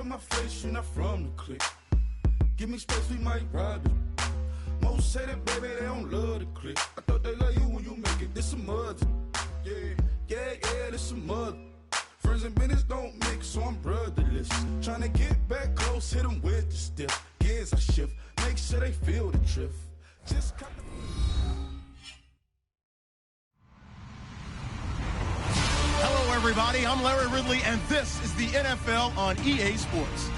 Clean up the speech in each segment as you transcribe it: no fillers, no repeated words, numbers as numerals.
in my face, you're not from the clique. Give me space, we might ride it. Most say that, baby, they don't love the clique. I thought they love you when you make it. This some mud. Yeah, this some mud. Friends and business don't mix, so I'm brotherless. Trying to get back close, hit them with the stiff. Gears I shift, make sure they feel the drift. Just cut the... Hello, everybody. I'm Larry Ridley, and this is the NFL on EA Sports.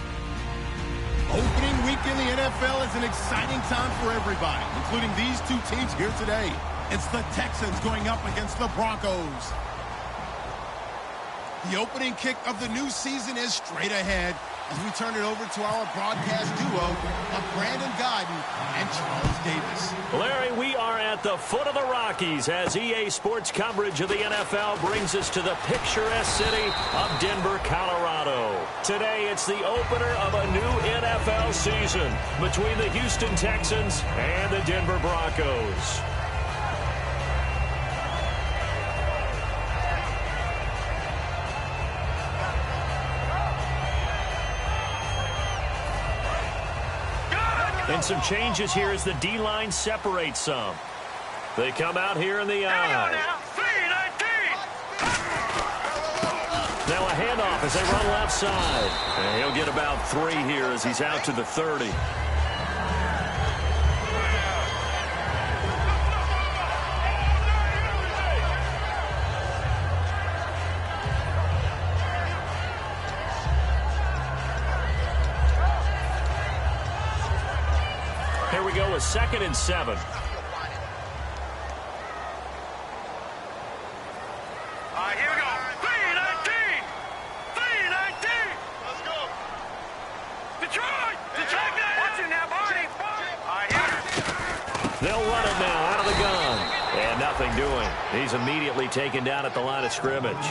Opening week in the NFL is an exciting time for everybody, including these two teams here today. It's the Texans going up against the Broncos. The opening kick of the new season is straight ahead as we turn it over to our broadcast duo of Brandon Godden and Charles Davis. Larry, we are at the foot of the Rockies as EA Sports coverage of the NFL brings us to the picturesque city of Denver, Colorado. Today, it's the opener of a new NFL season between the Houston Texans and the Denver Broncos. And some changes here as the D-line separates some. They come out here in the eye. Now a handoff as they run left side. And he'll get about 3 here as he's out to the 30. Here we go, a 2nd and 7. Here we go. 3-19. 3-19. Let's go. Detroit. Watch it now, Barney. They'll run it now out of the gun. And nothing doing. He's immediately taken down at the line of scrimmage.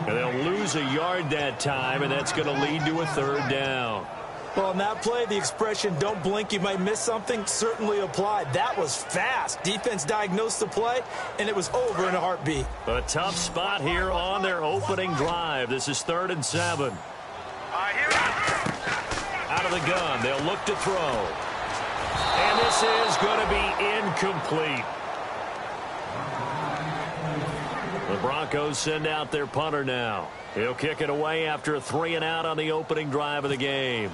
And they'll lose a yard that time, and that's going to lead to a 3rd down. Well, on that play, the expression, don't blink, you might miss something, certainly applied. That was fast. Defense diagnosed the play, and it was over in a heartbeat. A tough spot here on their opening drive. This is 3rd and 7. Out of the gun, they'll look to throw. And this is going to be incomplete. The Broncos send out their punter now. He'll kick it away after a 3 and out on the opening drive of the game.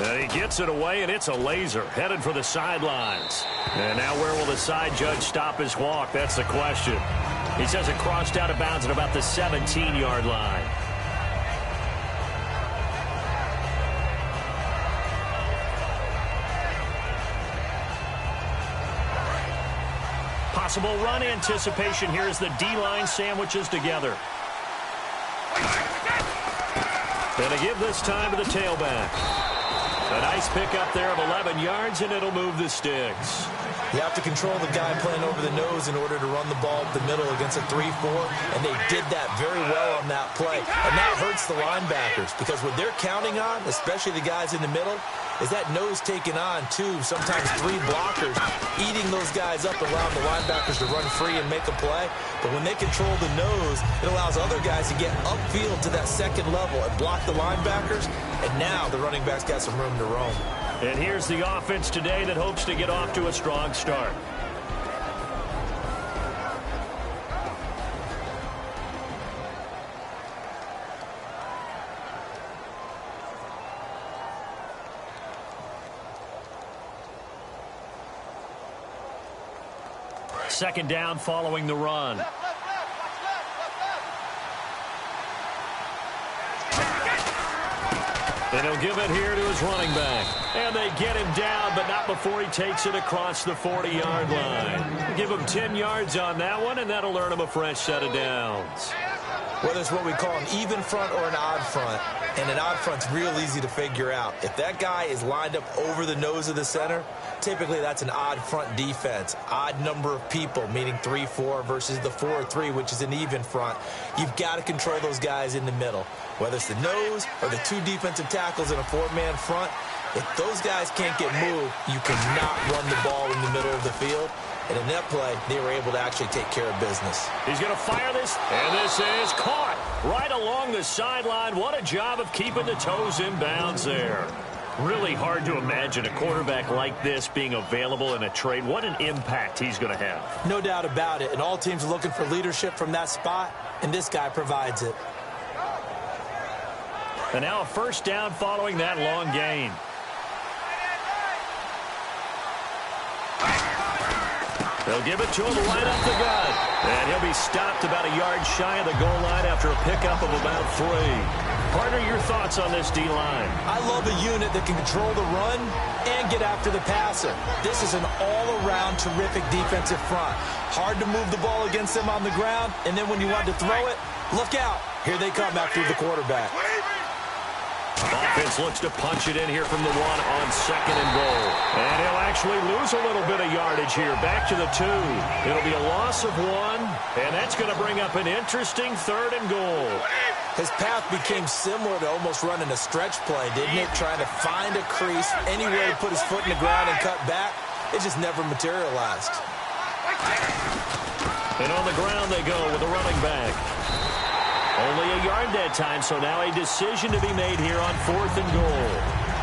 And he gets it away, and it's a laser headed for the sidelines. And now where will the side judge stop his walk? That's the question. He says it crossed out of bounds at about the 17-yard line. Possible run anticipation here as the D-line sandwiches together. And a give this time to the tailback. A nice pickup there of 11 yards, and it'll move the sticks. You have to control the guy playing over the nose in order to run the ball up the middle against a 3-4, and they did that very well on that play. And that hurts the linebackers because what they're counting on, especially the guys in the middle, is that nose taking on 2, sometimes 3 blockers, eating those guys up, allowing the linebackers to run free and make a play. But when they control the nose, it allows other guys to get upfield to that 2nd level and block the linebackers. And now the running backs got some room to roam. And here's the offense today that hopes to get off to a strong start. Second down following the run. And he'll give it here to his running back. And they get him down, but not before he takes it across the 40-yard line. Give him 10 yards on that one, and that'll earn him a fresh set of downs. Whether it's what we call an even front or an odd front, and an odd front's real easy to figure out. If that guy is lined up over the nose of the center, typically that's an odd front defense. Odd number of people, meaning 3-4 versus the 4-3, which is an even front. You've got to control those guys in the middle. Whether it's the nose or the 2 defensive tackles in a 4-man front, if those guys can't get moved, you cannot run the ball in the middle of the field. And in that play, they were able to actually take care of business. He's going to fire this, and this is caught right along the sideline. What a job of keeping the toes in bounds there. Really hard to imagine a quarterback like this being available in a trade. What an impact he's going to have. No doubt about it. And all teams are looking for leadership from that spot, and this guy provides it. And now a first down following that long gain. They'll give it to him right up the gut. And he'll be stopped about a yard shy of the goal line after a pickup of about 3. Partner, your thoughts on this D-line? I love a unit that can control the run and get after the passer. This is an all-around terrific defensive front. Hard to move the ball against them on the ground, and then when you want to throw it, look out. Here they come after the quarterback. Offense looks to punch it in here from the 1 on 2nd and goal. And he'll actually lose a little bit of yardage here. Back to the 2. It'll be a loss of 1, and that's going to bring up an interesting 3rd and goal. His path became similar to almost running a stretch play, didn't it? Trying to find a crease, anywhere to put his foot in the ground and cut back. It just never materialized. And on the ground they go with the running back. Only a yard that time, so now a decision to be made here on 4th and goal.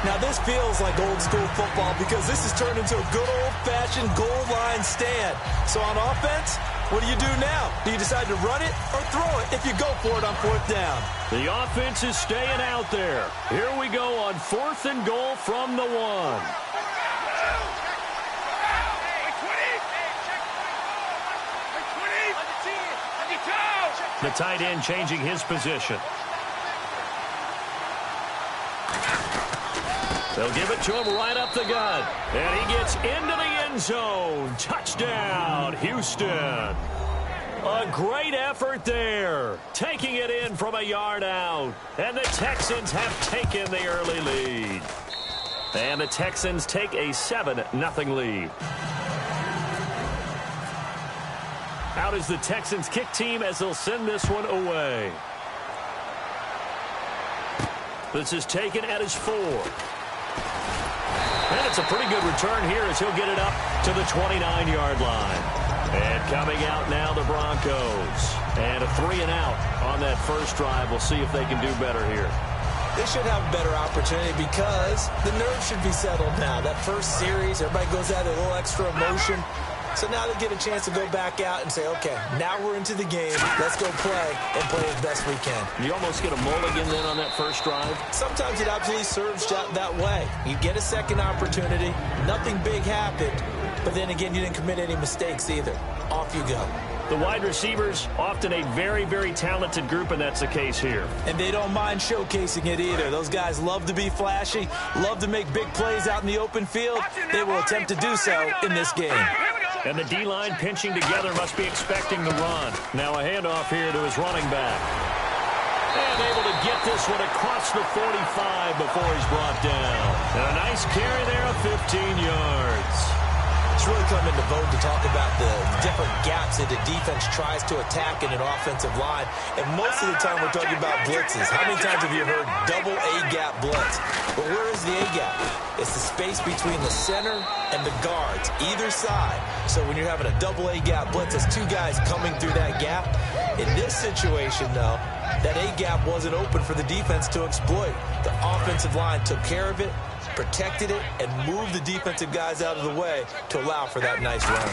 Now this feels like old school football because this has turned into a good old-fashioned goal line stand. So on offense, what do you do now? Do you decide to run it or throw it if you go for it on 4th down? The offense is staying out there. Here we go on 4th and goal from the 1. The tight end changing his position. They'll give it to him right up the gut. And he gets into the end zone. Touchdown, Houston. A great effort there. Taking it in from a yard out. And the Texans have taken the early lead. And the Texans take a 7-0 lead. Out is the Texans kick team as they'll send this one away. This is taken at his 4. And it's a pretty good return here as he'll get it up to the 29-yard line. And coming out now, the Broncos. And a 3-and-out on that first drive. We'll see if they can do better here. They should have a better opportunity because the nerves should be settled now. That first series, everybody goes out a little extra emotion. So now they get a chance to go back out and say, okay, now we're into the game. Let's go play and play as best we can. You almost get a mulligan then on that first drive? Sometimes it absolutely serves that way. You get a second opportunity. Nothing big happened. But then again, you didn't commit any mistakes either. Off you go. The wide receivers, often a very, very talented group, and that's the case here. And they don't mind showcasing it either. Those guys love to be flashy, love to make big plays out in the open field. They will attempt to do so in this game. And the D-line pinching together must be expecting the run. Now a handoff here to his running back. And able to get this one across the 45 before he's brought down. And a nice carry there of 15 yards. It's really come into vogue to talk about the different gaps that the defense tries to attack in an offensive line. And most of the time we're talking about blitzes. How many times have you heard double A-gap blitz? But where is the A-gap? It's the space between the center and the guards, either side. So when you're having a double A-gap blitz, it's 2 guys coming through that gap. In this situation, though, that A-gap wasn't open for the defense to exploit. The offensive line took care of it, protected it, and moved the defensive guys out of the way to allow for that nice run.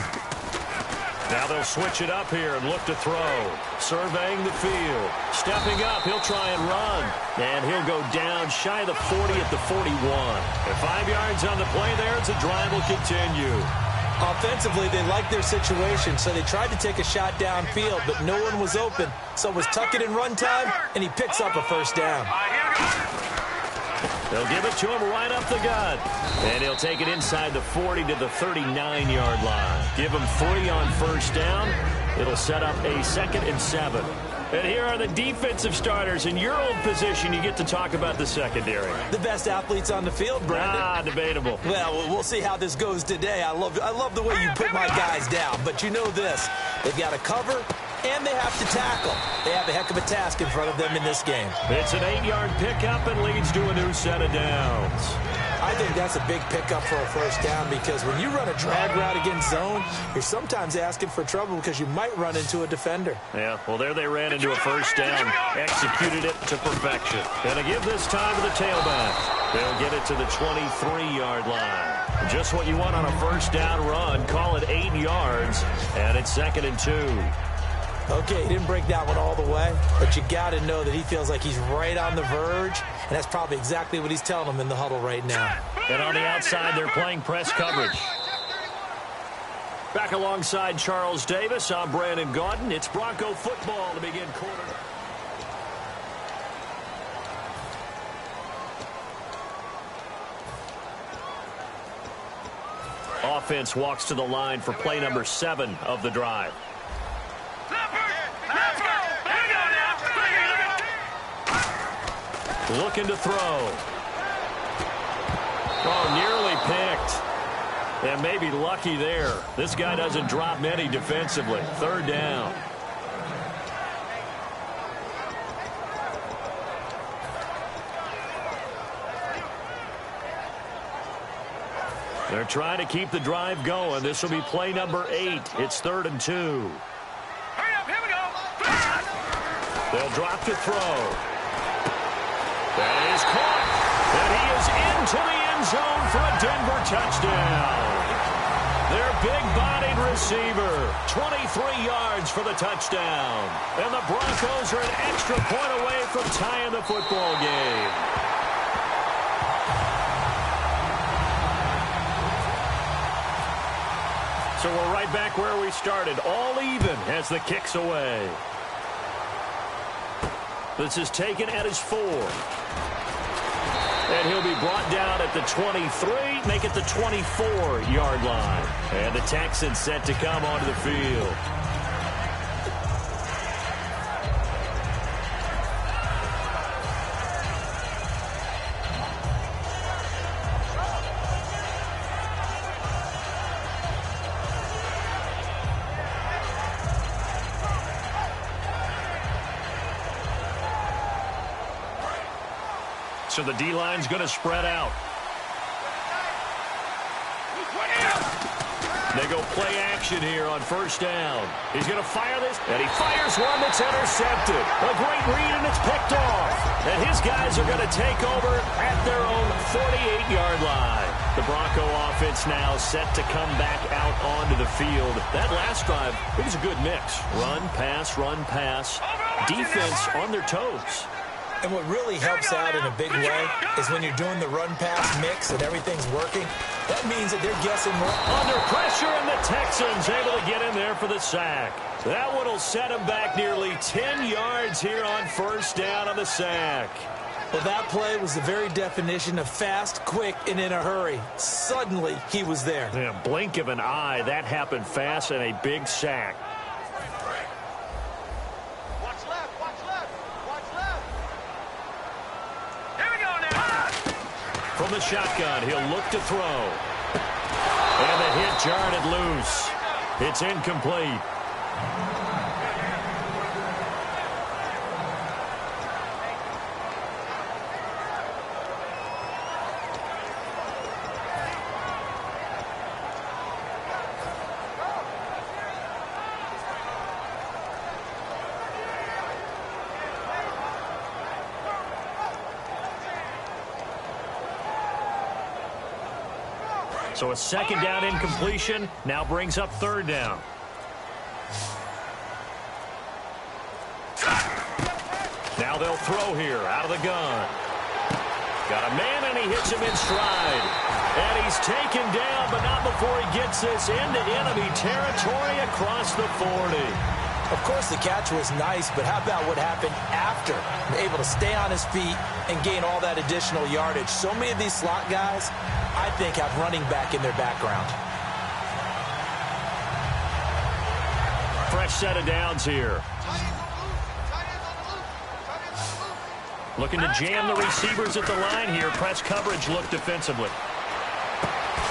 Now they'll switch it up here and look to throw. Surveying the field. Stepping up, he'll try and run. And he'll go down shy of the 40 at the 41. And 5 yards on the play there as the drive will continue. Offensively, they liked their situation, so they tried to take a shot downfield, but no one was open. So it was tuck it in run time, and he picks up a first down. They'll give it to him right up the gut. And he'll take it inside the 40 to the 39-yard line. Give him 3 on first down. It'll set up a 2nd and 7. And here are the defensive starters. In your old position, you get to talk about the secondary. The best athletes on the field, Brandon. Debatable. Well, we'll see how this goes today. I love the way you put my guys down. But you know this. They've got to cover, and they have to tackle. They have a heck of a task in front of them in this game. It's an 8-yard pickup and leads to a new set of downs. I think that's a big pickup for a first down because when you run a drag route against zone, you're sometimes asking for trouble because you might run into a defender. Yeah, well, there they ran into a first down, executed it to perfection. Gonna give this time to the tailback. They'll get it to the 23-yard line. Just what you want on a first down run. Call it 8 yards, and it's 2nd and 2. Okay, he didn't break that one all the way, but you got to know that he feels like he's right on the verge, and that's probably exactly what he's telling him in the huddle right now. And on the outside, they're playing press coverage. Back alongside Charles Davis, I'm Brandon Gaudin. It's Bronco football to begin quarter. Offense walks to the line for play number 7 of the drive. Looking to throw. Oh, nearly picked. And maybe lucky there. This guy doesn't drop many defensively. 3rd down. They're trying to keep the drive going. This will be play number 8. It's 3rd and 2. Hurry up, here we go. They'll drop to throw. That is caught. And he is into the end zone for a Denver touchdown. Their big-bodied receiver, 23 yards for the touchdown. And the Broncos are an extra point away from tying the football game. So we're right back where we started, all even as the kick's away. This is taken at his 4. And he'll be brought down at the 23, make it the 24-yard line. And the Texans set to come onto the field. So the D-line's going to spread out. They go play action here on 1st down. He's going to fire this, and he fires one that's intercepted. A great read, and it's picked off. And his guys are going to take over at their own 48-yard line. The Bronco offense now set to come back out onto the field. That last drive, it was a good mix. Run, pass, defense on their toes. And what really helps out in a big way is when you're doing the run-pass mix and everything's working, that means that they're guessing more. Under pressure, and the Texans able to get in there for the sack. That one will set him back nearly 10 yards here on 1st down on the sack. Well, that play was the very definition of fast, quick, and in a hurry. Suddenly, he was there. Yeah, blink of an eye, that happened fast, and a big sack. From the shotgun, he'll look to throw. And the hit jarred it loose. It's incomplete. So a 2nd down incompletion now brings up 3rd down. Now they'll throw here out of the gun. Got a man, and he hits him in stride. And he's taken down, but not before he gets this into enemy territory across the 40. Of course, the catch was nice, but how about what happened after? Able to stay on his feet and gain all that additional yardage. So many of these slot guys, I think, have running back in their background. Fresh set of downs here. Looking to jam the receivers at the line here. Press coverage look defensively.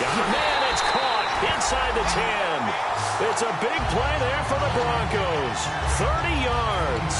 Man, it's caught inside the 10. It's a big play there for the Broncos. 30 yards.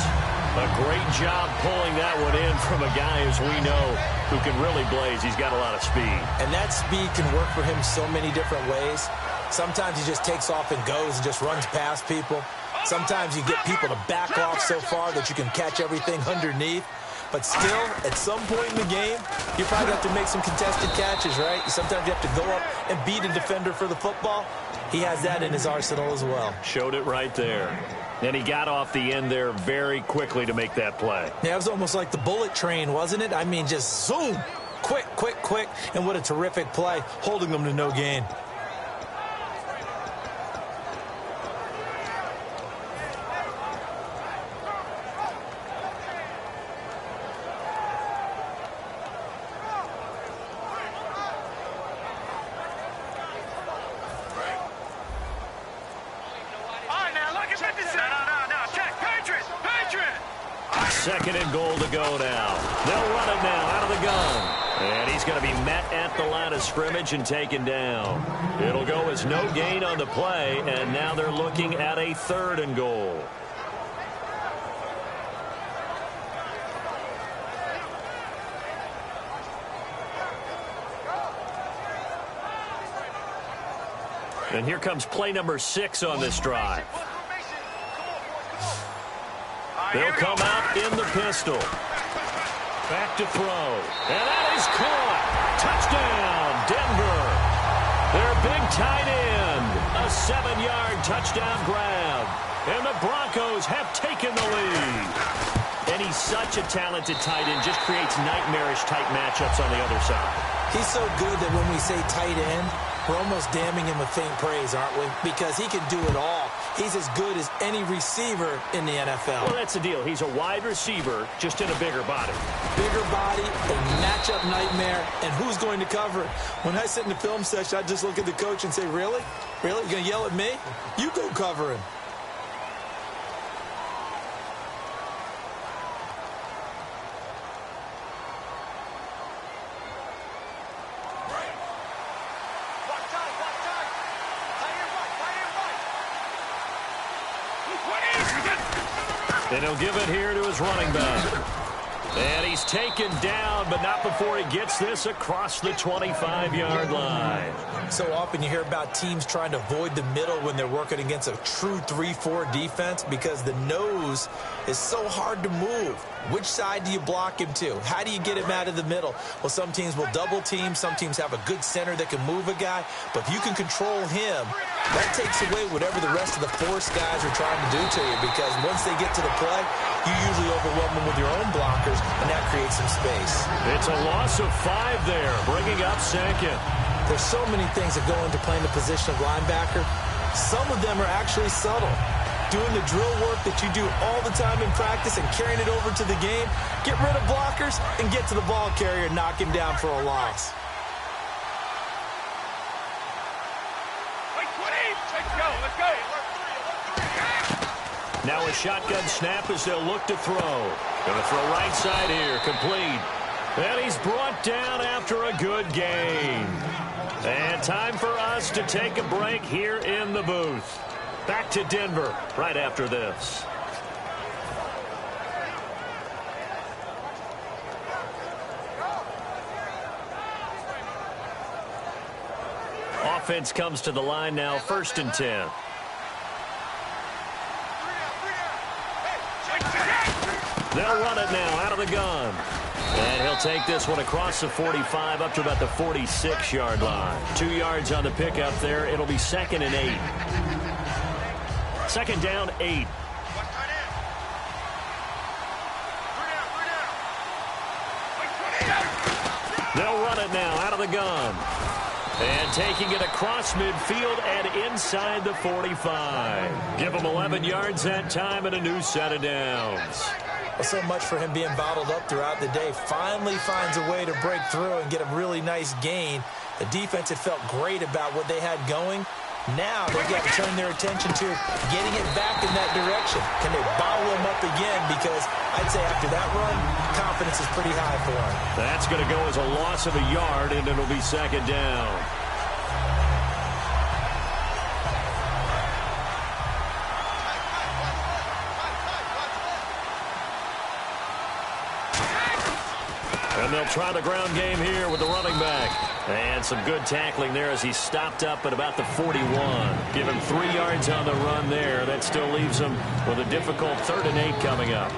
A great job pulling that one in from a guy, as we know, who can really blaze. He's got a lot of speed. And that speed can work for him so many different ways. Sometimes he just takes off and goes and just runs past people. Sometimes you get people to back off so far that you can catch everything underneath. But still, at some point in the game, you probably have to make some contested catches, right? Sometimes you have to go up and beat a defender for the football. He has that in his arsenal as well. Showed it right there. And he got off the end there very quickly to make that play. Yeah, it was almost like the bullet train, wasn't it? I mean, just zoom. Quick, quick, quick. And what a terrific play, holding them to no gain. Second and goal to go now. They'll run it now out of the gun. And he's going to be met at the line of scrimmage and taken down. It'll go as no gain on the play, and now they're looking at a 3rd and goal. And here comes play number 6 on this drive. They'll come out in the pistol. Back to throw. And that is caught. Touchdown, Denver. Their big tight end. A 7-yard touchdown grab. And the Broncos have taken the lead. And he's such a talented tight end. Just creates nightmarish type matchups on the other side. He's so good that when we say tight end, we're almost damning him with faint praise, aren't we? Because he can do it all. He's as good as any receiver in the NFL. Well, that's the deal. He's a wide receiver, just in a bigger body. Bigger body, a matchup nightmare, and who's going to cover it? When I sit in the film session, I just look at the coach and say, really? Really? You're going to yell at me? You go cover him. And he'll give it here to his running back. And he's taken down, but not before he gets this across the 25-yard line. So often you hear about teams trying to avoid the middle when they're working against a true 3-4 defense because the nose is so hard to move. Which side do you block him to? How do you get him out of the middle? Well, some teams will double team. Some teams have a good center that can move a guy. But if you can control him, that takes away whatever the rest of the force guys are trying to do to you because once they get to the play, you usually overwhelm them with your own blockers, and that creates some space. It's a loss of 5 there, bringing up second. There's so many things that go into playing the position of linebacker. Some of them are actually subtle. Doing the drill work that you do all the time in practice and carrying it over to the game. Get rid of blockers and get to the ball carrier and knock him down for a loss. Let's go. Now a shotgun snap as they'll look to throw. Going to throw right side here, complete. And he's brought down after a good gain. And time for us to take a break here in the booth. Back to Denver right after this. Offense comes to the line now, 1st and 10. They'll run it now out of the gun. And he'll take this one across the 45 up to about the 46-yard line. 2 yards on the pickup there. It'll be 2nd and 8. 2nd down, 8. They'll run it now out of the gun. And taking it across midfield and inside the 45. Give him 11 yards that time and a new set of downs. Well, so much for him being bottled up throughout the day. Finally finds a way to break through and get a really nice gain. The defense had felt great about what they had going. Now they've got to turn their attention to getting it back in that direction. Can they bottle him up again? Because I'd say after that run, confidence is pretty high for him. That's going to go as a loss of a yard, and it'll be 2nd down. And they'll try the ground game here with the running back. And some good tackling there as he stopped up at about the 41. Give him 3 yards on the run there. That still leaves him with a difficult 3rd and 8 coming up.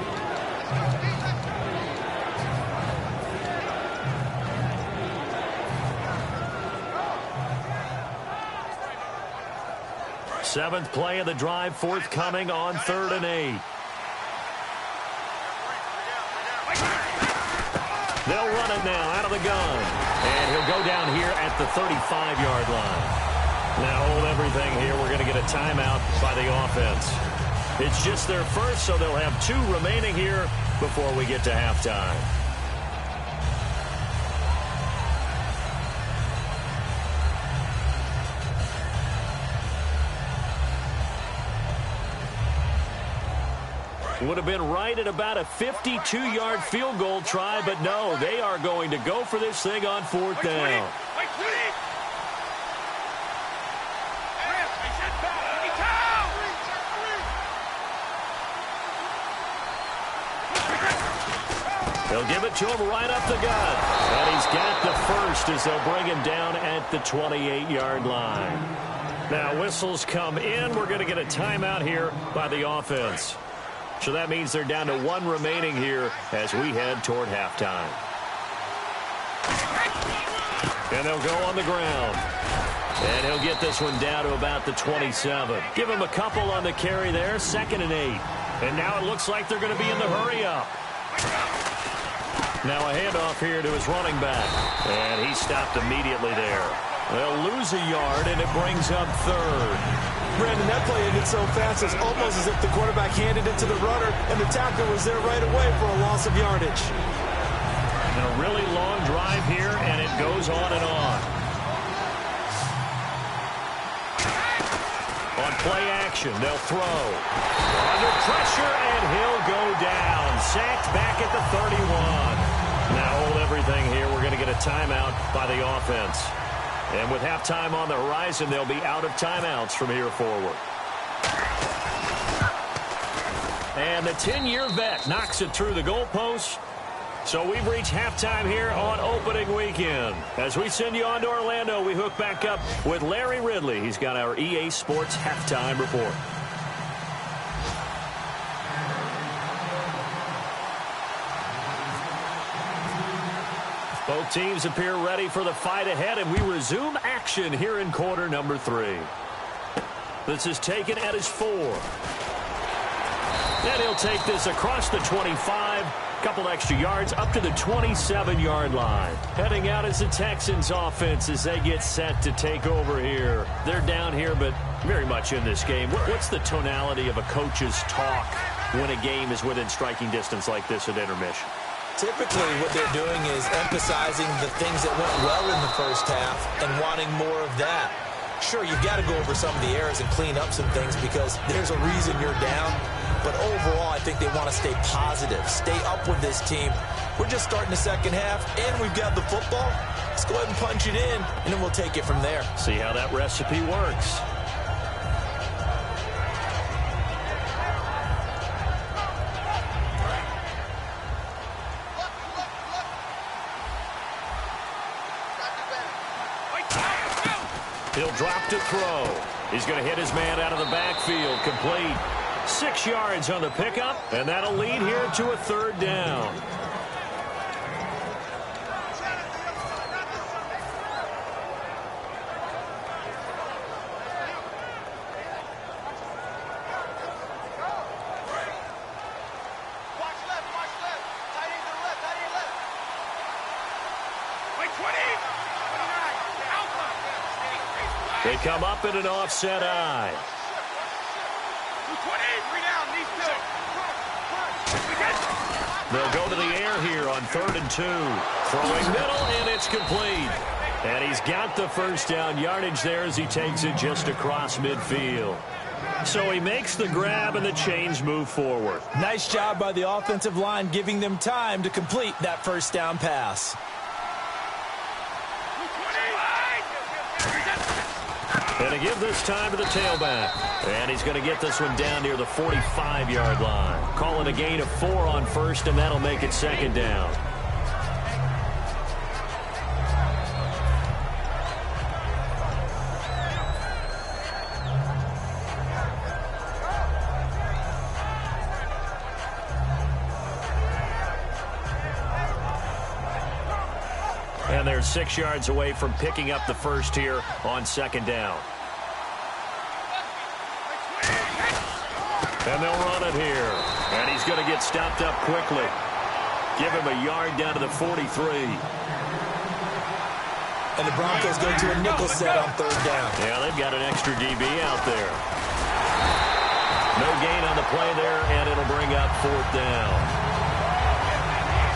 Seventh play of the drive forthcoming on 3rd and 8. They'll run it now out of the gun. And he'll go down here at the 35-yard line. Now hold everything here. We're going to get a timeout by the offense. It's just their first, so they'll have 2 remaining here before we get to halftime. Would have been right at about a 52-yard field goal try, but no, they are going to go for this thing on 4th down. They'll give it to him right up the gut. And he's got the first as they'll bring him down at the 28-yard line. Now whistles come in. We're going to get a timeout here by the offense. So that means they're down to 1 remaining here as we head toward halftime. And they'll go on the ground. And he'll get this one down to about the 27. Give him a couple on the carry there, 2nd and 8. And now it looks like they're going to be in the hurry-up. Now a handoff here to his running back. And he stopped immediately there. They'll lose a yard, and it brings up 3rd. Brandon, that play ended so fast, it's almost as if the quarterback handed it to the runner, and the tackler was there right away for a loss of yardage. And a really long drive here, and it goes on and on. On play action, they'll throw. Under pressure, and he'll go down. Sacked back at the 31. Now hold everything here. We're going to get a timeout by the offense. And with halftime on the horizon, they'll be out of timeouts from here forward. And the 10-year vet knocks it through the goalpost. So we've reached halftime here on opening weekend. As we send you on to Orlando, we hook back up with Larry Ridley. He's got our EA Sports halftime report. Both teams appear ready for the fight ahead, and we resume action here in quarter number 3. This is taken at his 4. And he'll take this across the 25, couple extra yards up to the 27-yard line. Heading out is the Texans offense as they get set to take over here. They're down here, but very much in this game. What's the tonality of a coach's talk when a game is within striking distance like this at intermission? Typically, what they're doing is emphasizing the things that went well in the first half and wanting more of that. Sure, you've got to go over some of the errors and clean up some things because there's a reason you're down. But overall, I think they want to stay positive, stay up with this team. We're just starting the second half, and we've got the football. Let's go ahead and punch it in, and then we'll take it from there. See how that recipe works. He'll drop to throw. He's going to hit his man out of the backfield. Complete. 6 yards on the pickup, and that'll lead here to a 3rd down. They come up in an offset eye. They'll go to the air here on 3rd and 2. Throwing middle, and it's complete. And he's got the first down yardage there as he takes it just across midfield. So he makes the grab, and the chains move forward. Nice job by the offensive line giving them time to complete that first down pass. And to give this time to the tailback. And he's going to get this one down near the 45-yard line. Call it a gain of 4 on first, and that'll make it 2nd down. And they're 6 yards away from picking up the first here on second down. And they'll run it here. And he's going to get stopped up quickly. Give him a yard down to the 43. And the Broncos go to a nickel set on third down. Yeah, they've got an extra DB out there. No gain on the play there, and it'll bring up fourth down.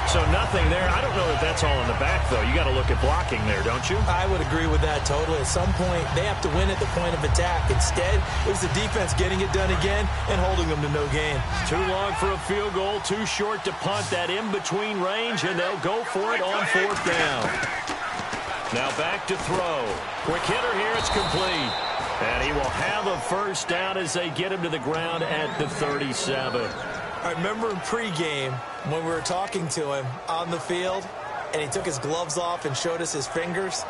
So nothing there. I don't know if that's all in the back, though. You got to look at blocking there, don't you? I would agree with that totally. At some point, they have to win at the point of attack. Instead, it was the defense getting it done again and holding them to no gain. Too long for a field goal, too short to punt. That in-between range, and they'll go for it on fourth down. Now back to throw. Quick hitter here. It's complete. And he will have a first down as they get him to the ground at the 37. I remember in pregame when we were talking to him on the field, and he took his gloves off and showed us his fingers.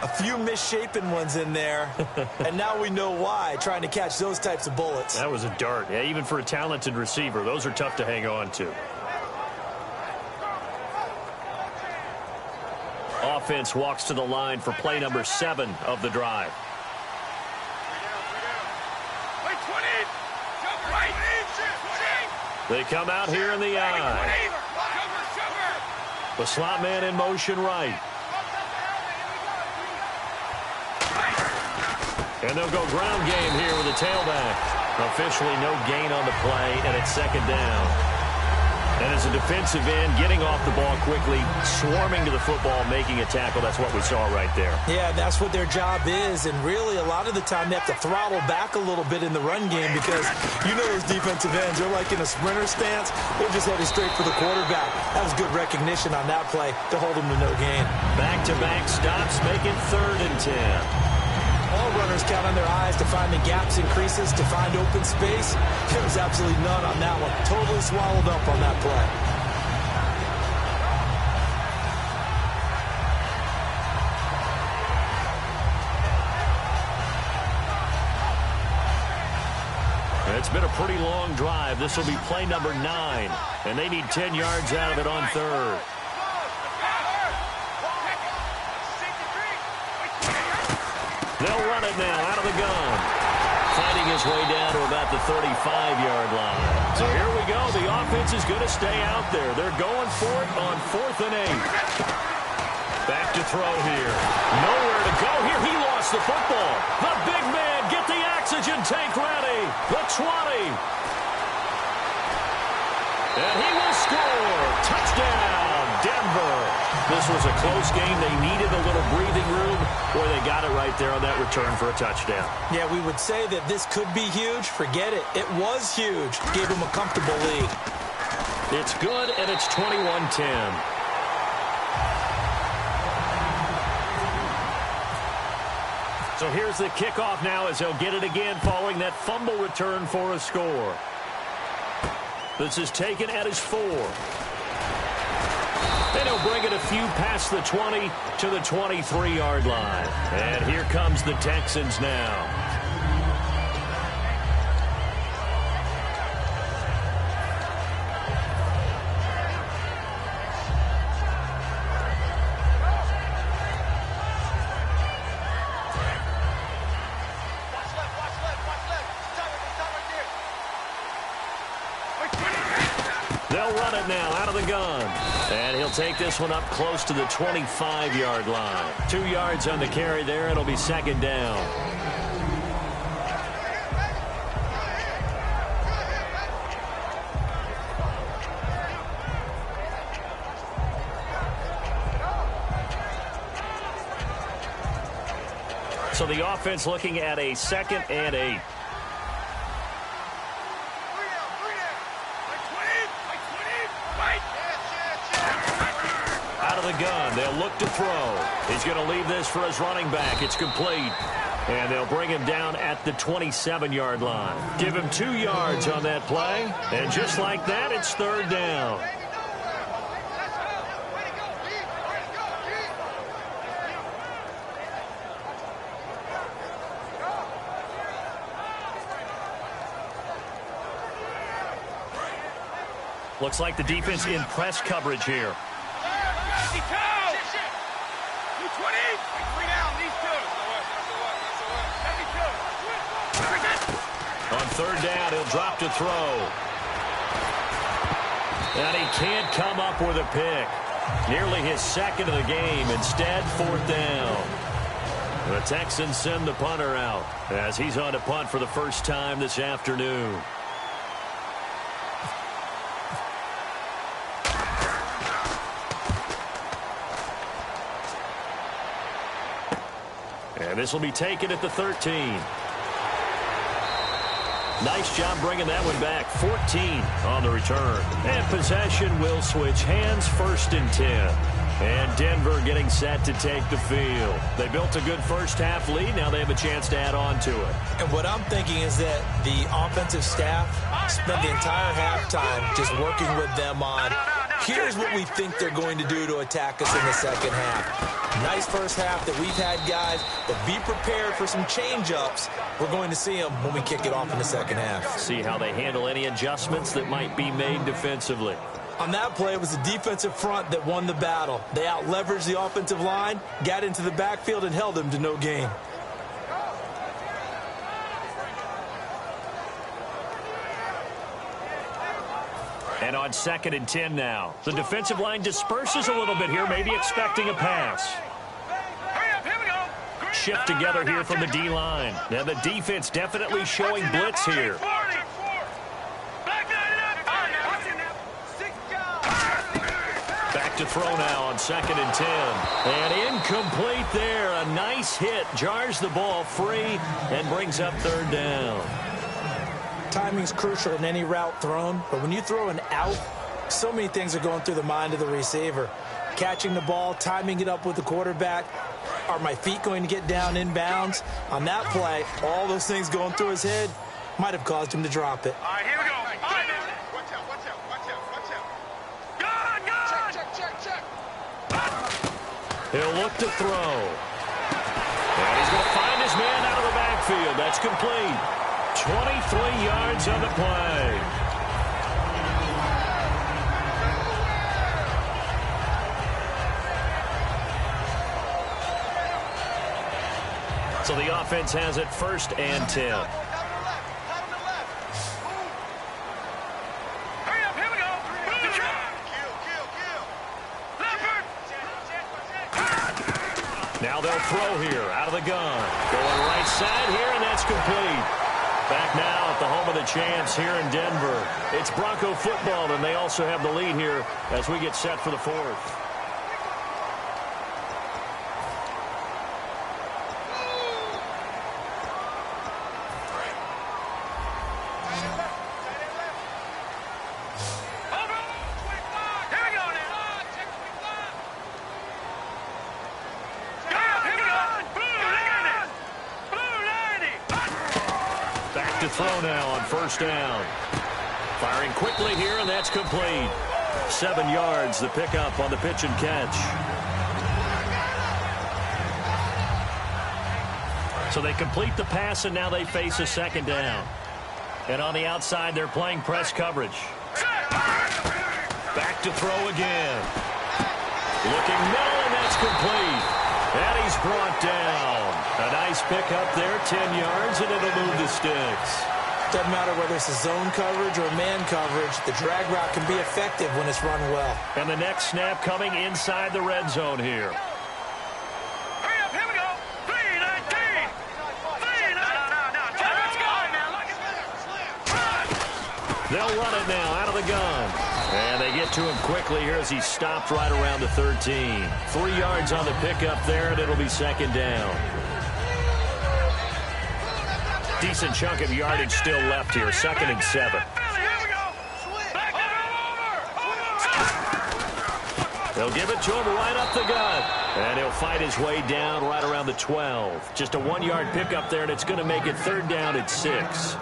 A few misshapen ones in there, and now we know why, trying to catch those types of bullets. That was a dart. Yeah, even for a talented receiver, those are tough to hang on to. Offense walks to the line for play number 7 of the drive. They come out here in the eye. The slot man in motion right. And they'll go ground game here with a tailback. Officially no gain on the play, and it's second down. And as a defensive end, getting off the ball quickly, swarming to the football, making a tackle. That's what we saw right there. Yeah, that's what their job is. And really, a lot of the time, they have to throttle back a little bit in the run game because you know those defensive ends, they're like in a sprinter stance. They're just headed straight for the quarterback. That was good recognition on that play to hold them to no gain. Back-to-back stops, making 3rd and 10. All runners count on their eyes to find the gaps and creases, to find open space. There was absolutely none on that one. Totally swallowed up on that play. It's been a pretty long drive. This will be play number 9, and they need 10 yards out of it on 3rd. They'll run it now out of the gun. Fighting his way down to about the 35-yard line. So here we go. The offense is going to stay out there. They're going for it on 4th and 8. Back to throw here. Nowhere to go here. He lost the football. The big man, get the oxygen tank ready. The 20. And he will score. Touchdown, Denver. This was a close game. They needed a little breathing room. Boy, they got it right there on that return for a touchdown. Yeah, we would say that this could be huge. Forget it. It was huge. Gave them a comfortable lead. It's good, and it's 21-10. So here's the kickoff now as they'll get it again following that fumble return for a score. This is taken at his 4. Then he'll bring it a few past the 20 to the 23-yard line. And here comes the Texans now. They'll run it now out of the gun. And he'll take this one up close to the 25-yard line. 2 yards on the carry there. It'll be second down. So the offense looking at a 2nd and 8. The gun. They'll look to throw. He's going to leave this for his running back. It's complete. And they'll bring him down at the 27-yard line. Give him 2 yards on that play. And just like that, it's 3rd down. Looks like the defense in press coverage here. On third down, he'll drop to throw. And he can't come up with a pick. Nearly his second of the game. Instead, fourth down. The Texans send the punter out as he's on to punt for the first time this afternoon. And this will be taken at the 13. Nice job bringing that one back. 14 on the return. And possession will switch hands, 1st and 10. And Denver getting set to take the field. They built a good first-half lead. Now they have a chance to add on to it. And what I'm thinking is that the offensive staff spent the entire halftime just working with them on, here's what we think they're going to do to attack us in the second half. Nice first half that we've had, guys, but be prepared for some change-ups. We're going to see them when we kick it off in the second half. See how they handle any adjustments that might be made defensively. On that play, it was the defensive front that won the battle. They out-leveraged the offensive line, got into the backfield, and held them to no gain. And on 2nd and 10 now. The defensive line disperses a little bit here, maybe expecting a pass. Shift together here from the D-line. Now the defense definitely showing blitz here. Back to throw now on 2nd and 10. And incomplete there. A nice hit. Jars the ball free and brings up 3rd down. Timing's crucial in any route thrown, but when you throw an out, so many things are going through the mind of the receiver. Catching the ball, timing it up with the quarterback. Are my feet going to get down inbounds? On that play, all those things going through his head might have caused him to drop it. All right, here we go. Watch out, watch out, watch out, watch out. Good, good. Check. He'll look to throw. And he's going to find his man out of the backfield. That's complete. 23 yards on the play. So the offense has it 1st and 10. Hurry up, here we go. Kill. Now they'll throw here out of the gun. Going right side here, and that's complete. Back now at the home of the champs here in Denver. It's Bronco football, and they also have the lead here as we get set for the 4th. To throw now on 1st down. Firing quickly here, and that's complete. 7 yards, the pickup on the pitch and catch. So they complete the pass, and now they face a 2nd down. And on the outside, they're playing press coverage. Back to throw again. Looking middle, and that's complete. And he's brought down. A nice pickup there, 10 yards, and it'll move the sticks. Doesn't matter whether it's a zone coverage or man coverage, the drag route can be effective when it's run well. And the next snap coming inside the red zone here. Hurry up, here we go. 3-19. 3-19. They'll run it now out of the gun. And they get to him quickly here as he stopped right around the 13. 3 yards on the pickup there, and it'll be 2nd down. Decent chunk of yardage still left here. 2nd and 7. They'll give it to him right up the gut. And he'll fight his way down right around the 12. Just a 1-yard pickup there, and it's going to make it 3rd down at 6.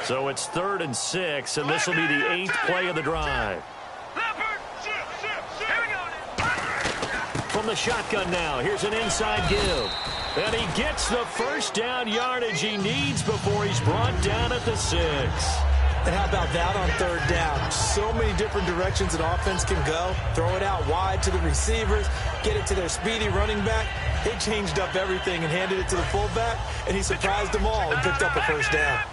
So it's 3rd and 6, and this will be the 8th play of the drive. From the shotgun now, here's an inside give. And he gets the first down yardage he needs before he's brought down at the 6. And how about that on third down? So many different directions an offense can go. Throw it out wide to the receivers, get it to their speedy running back. They changed up everything and handed it to the fullback, and he surprised them all and picked up a first down.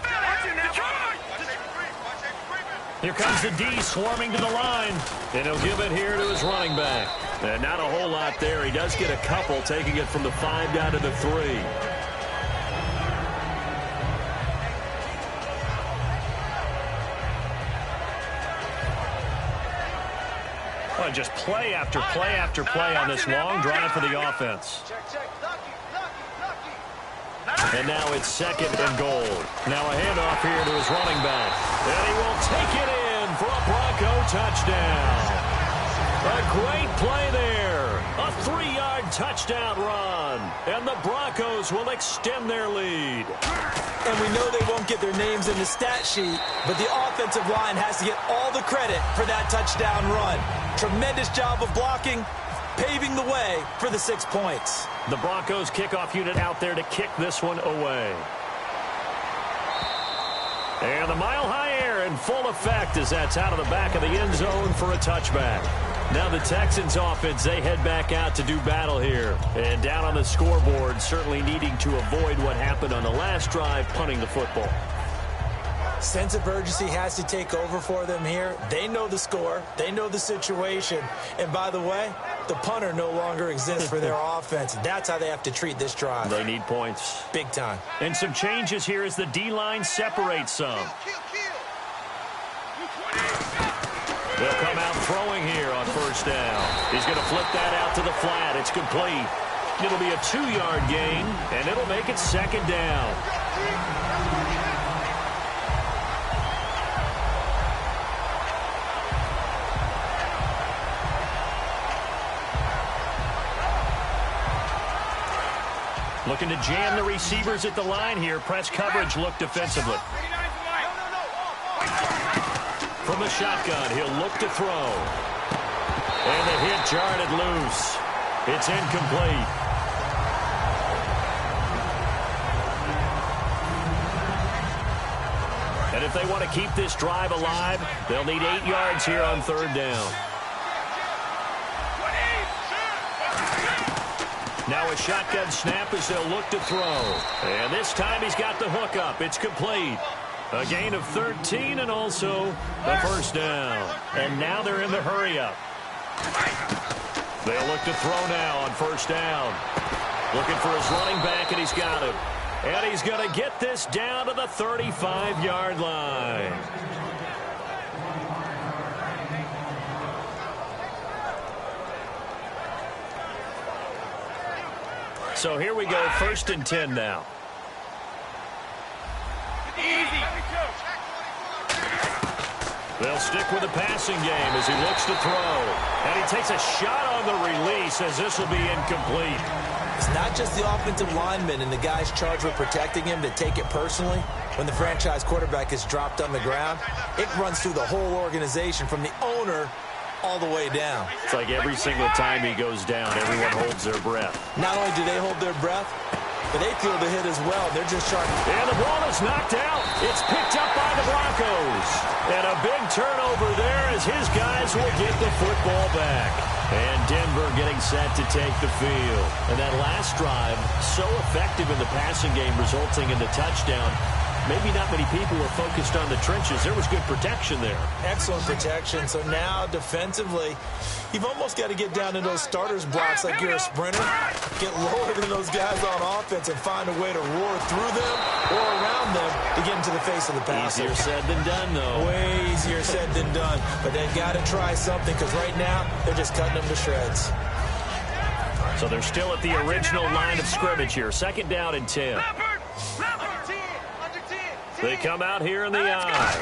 Here comes the D swarming to the line, and he'll give it here to his running back. And not a whole lot there. He does get a couple, taking it from the 5 down to the 3. Well, just play after play after play on this long drive for the offense. And now it's 2nd and goal. Now a handoff here to his running back. And he will take it in for a Bronco touchdown. A great play there. A 3-yard touchdown run. And the Broncos will extend their lead. And we know they won't get their names in the stat sheet, but the offensive line has to get all the credit for that touchdown run. Tremendous job of blocking, paving the way for the 6 points. The Broncos kickoff unit out there to kick this one away. And the mile-high air in full effect as that's out of the back of the end zone for a touchback. Now the Texans offense, they head back out to do battle here. And down on the scoreboard, certainly needing to avoid what happened on the last drive, punting the football. Sense of urgency has to take over for them here. They know the score. They know the situation. And by the way, the punter no longer exists for their offense. That's how they have to treat this drive. They need points. Big time. And some changes here as the D-line separates some. They'll come out throwing here on first down. He's going to flip that out to the flat. It's complete. It'll be a 2-yard gain, and it'll make it 2nd down. Looking to jam the receivers at the line here. Press coverage look defensively. From the shotgun, he'll look to throw. And the hit jarred it loose. It's incomplete. And if they want to keep this drive alive, they'll need 8 yards here on third down. Now a shotgun snap as they'll look to throw. And this time he's got the hook up. It's complete. A gain of 13 and also a first down. And now they're in the hurry-up. They'll look to throw now on first down. Looking for his running back, and he's got him. And he's going to get this down to the 35-yard line. So here we go, 1st and 10 now. They'll stick with the passing game as he looks to throw. And he takes a shot on the release as this will be incomplete. It's not just the offensive lineman and the guys charged with protecting him that take it personally. When the franchise quarterback is dropped on the ground, it runs through the whole organization from the owner all the way down. It's like every single time he goes down, everyone holds their breath. Not only do they hold their breath, but they feel the hit as well. They're just trying. And the ball is knocked out. It's picked up by the Broncos. And a big turnover there as his guys will get the football back. And Denver getting set to take the field. And that last drive, so effective in the passing game, resulting in the touchdown. Maybe not many people were focused on the trenches. There was good protection there. Excellent protection. So now defensively, you've almost got to get down to those starters blocks like you're a sprinter. Get lower than those guys on offense and find a way to roar through them or around them to get into the face of the passer. Easier said than done, though. Way easier said than done. But they've got to try something because right now they're just cutting them to shreds. So they're still at the original line of scrimmage here. 2nd down and 10. They come out here in the eye.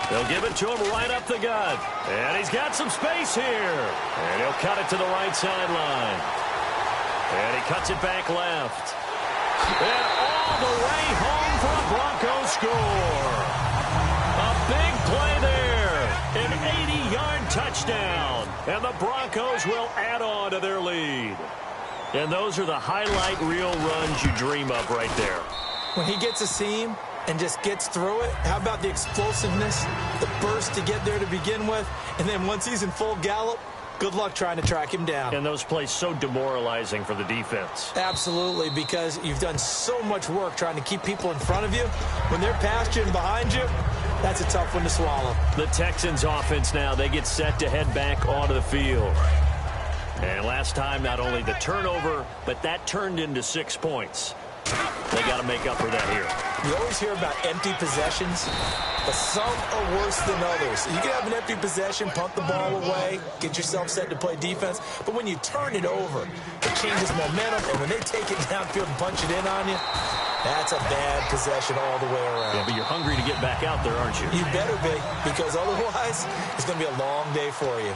They'll give it to him right up the gut. And he's got some space here. And he'll cut it to the right sideline. And he cuts it back left. And all the way home for a Broncos score. A big play there. An 80-yard touchdown. And the Broncos will add on to their lead. And those are the highlight reel runs you dream of right there. When he gets a seam and just gets through it, how about the explosiveness, the burst to get there to begin with, and then once he's in full gallop, good luck trying to track him down. And those plays so demoralizing for the defense. Absolutely, because you've done so much work trying to keep people in front of you. When they're past you and behind you, that's a tough one to swallow. The Texans offense now, they get set to head back onto the field. And last time, not only the turnover, but that turned into 6 points. They got to make up for that here. You always hear about empty possessions, but some are worse than others. You can have an empty possession, punt the ball away, get yourself set to play defense, but when you turn it over, it changes momentum, and when they take it downfield and punch it in on you, that's a bad possession all the way around. Yeah, but you're hungry to get back out there, aren't you? You better be, because otherwise, it's going to be a long day for you.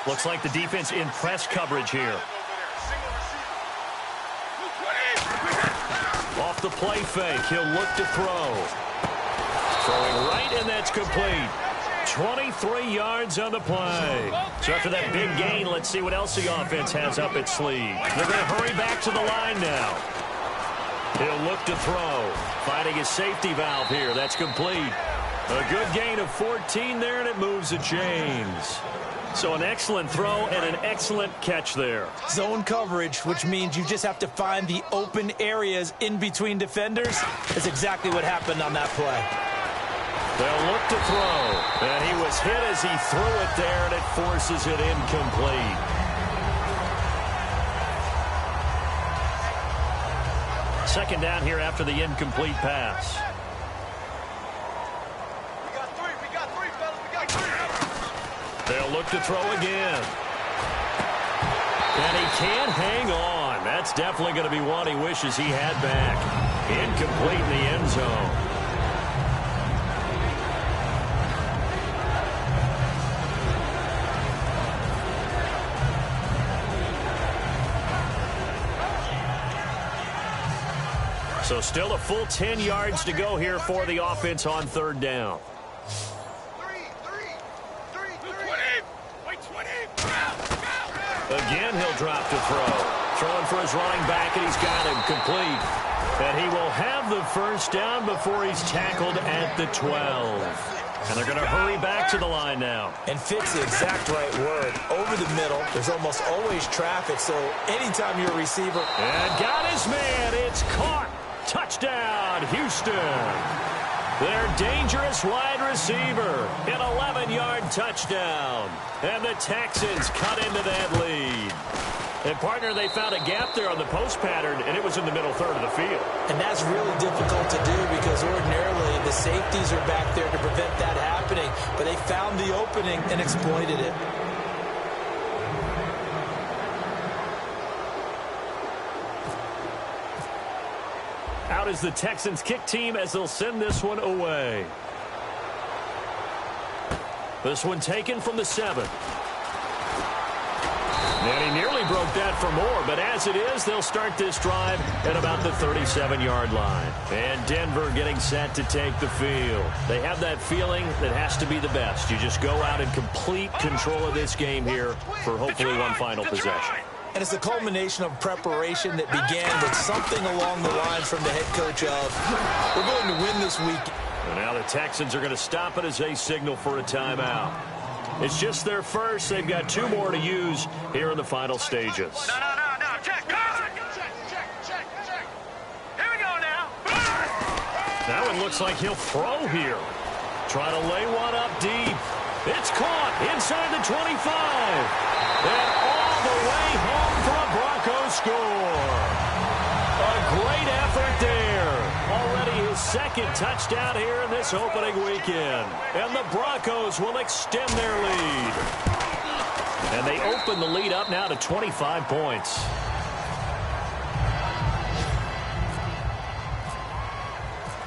Looks like the defense in press coverage here. Off the play fake, he'll look to throw. Throwing right, and that's complete. 23 yards on the play. So after that big gain, let's see what else the offense has up its sleeve. They're going to hurry back to the line now. He'll look to throw. Finding his safety valve here. That's complete. A good gain of 14 there, and it moves the chains. So an excellent throw and an excellent catch there. Zone coverage, which means you just have to find the open areas in between defenders, is exactly what happened on that play. They'll look to throw. And he was hit as he threw it there, and it forces it incomplete. Second down here after the incomplete pass. They'll look to throw again. And he can't hang on. That's definitely going to be one he wishes he had back. Incomplete in the end zone. So still a full 10 yards to go here for the offense on third down. Again, he'll drop to throw. Throwing for his running back, and he's got him complete. And he will have the first down before he's tackled at the 12. And they're going to hurry back to the line now. And fit's the exact right word. Over the middle, there's almost always traffic, so anytime you're a receiver. And got his man. It's caught. Touchdown, Houston. Their dangerous wide receiver, an 11-yard touchdown. And the Texans cut into that lead. And, partner, they found a gap there on the post pattern, and it was in the middle third of the field. And that's really difficult to do because ordinarily the safeties are back there to prevent that happening. But they found the opening and exploited it. Out is the Texans kick team as they'll send this one away. This one taken from the 7. And he nearly broke that for more, but as it is, they'll start this drive at about the 37-yard line. And Denver getting set to take the field. They have that feeling that has to be the best. You just go out and complete control of this game here for hopefully one final possession. And it's a culmination of preparation that began with something along the lines from the head coach of, we're going to win this week. And now the Texans are going to stop it as they signal for a timeout. It's just their first. They've got 2 more to use here in the final stages. No. Check. Here we go now. Now it looks like he'll throw here. Try to lay one up deep. It's caught inside the 25. And all the way home for a Broncos score. A great effort there. Already his second touchdown here in this opening weekend. And the Broncos will extend their lead. And they open the lead up now to 25 points.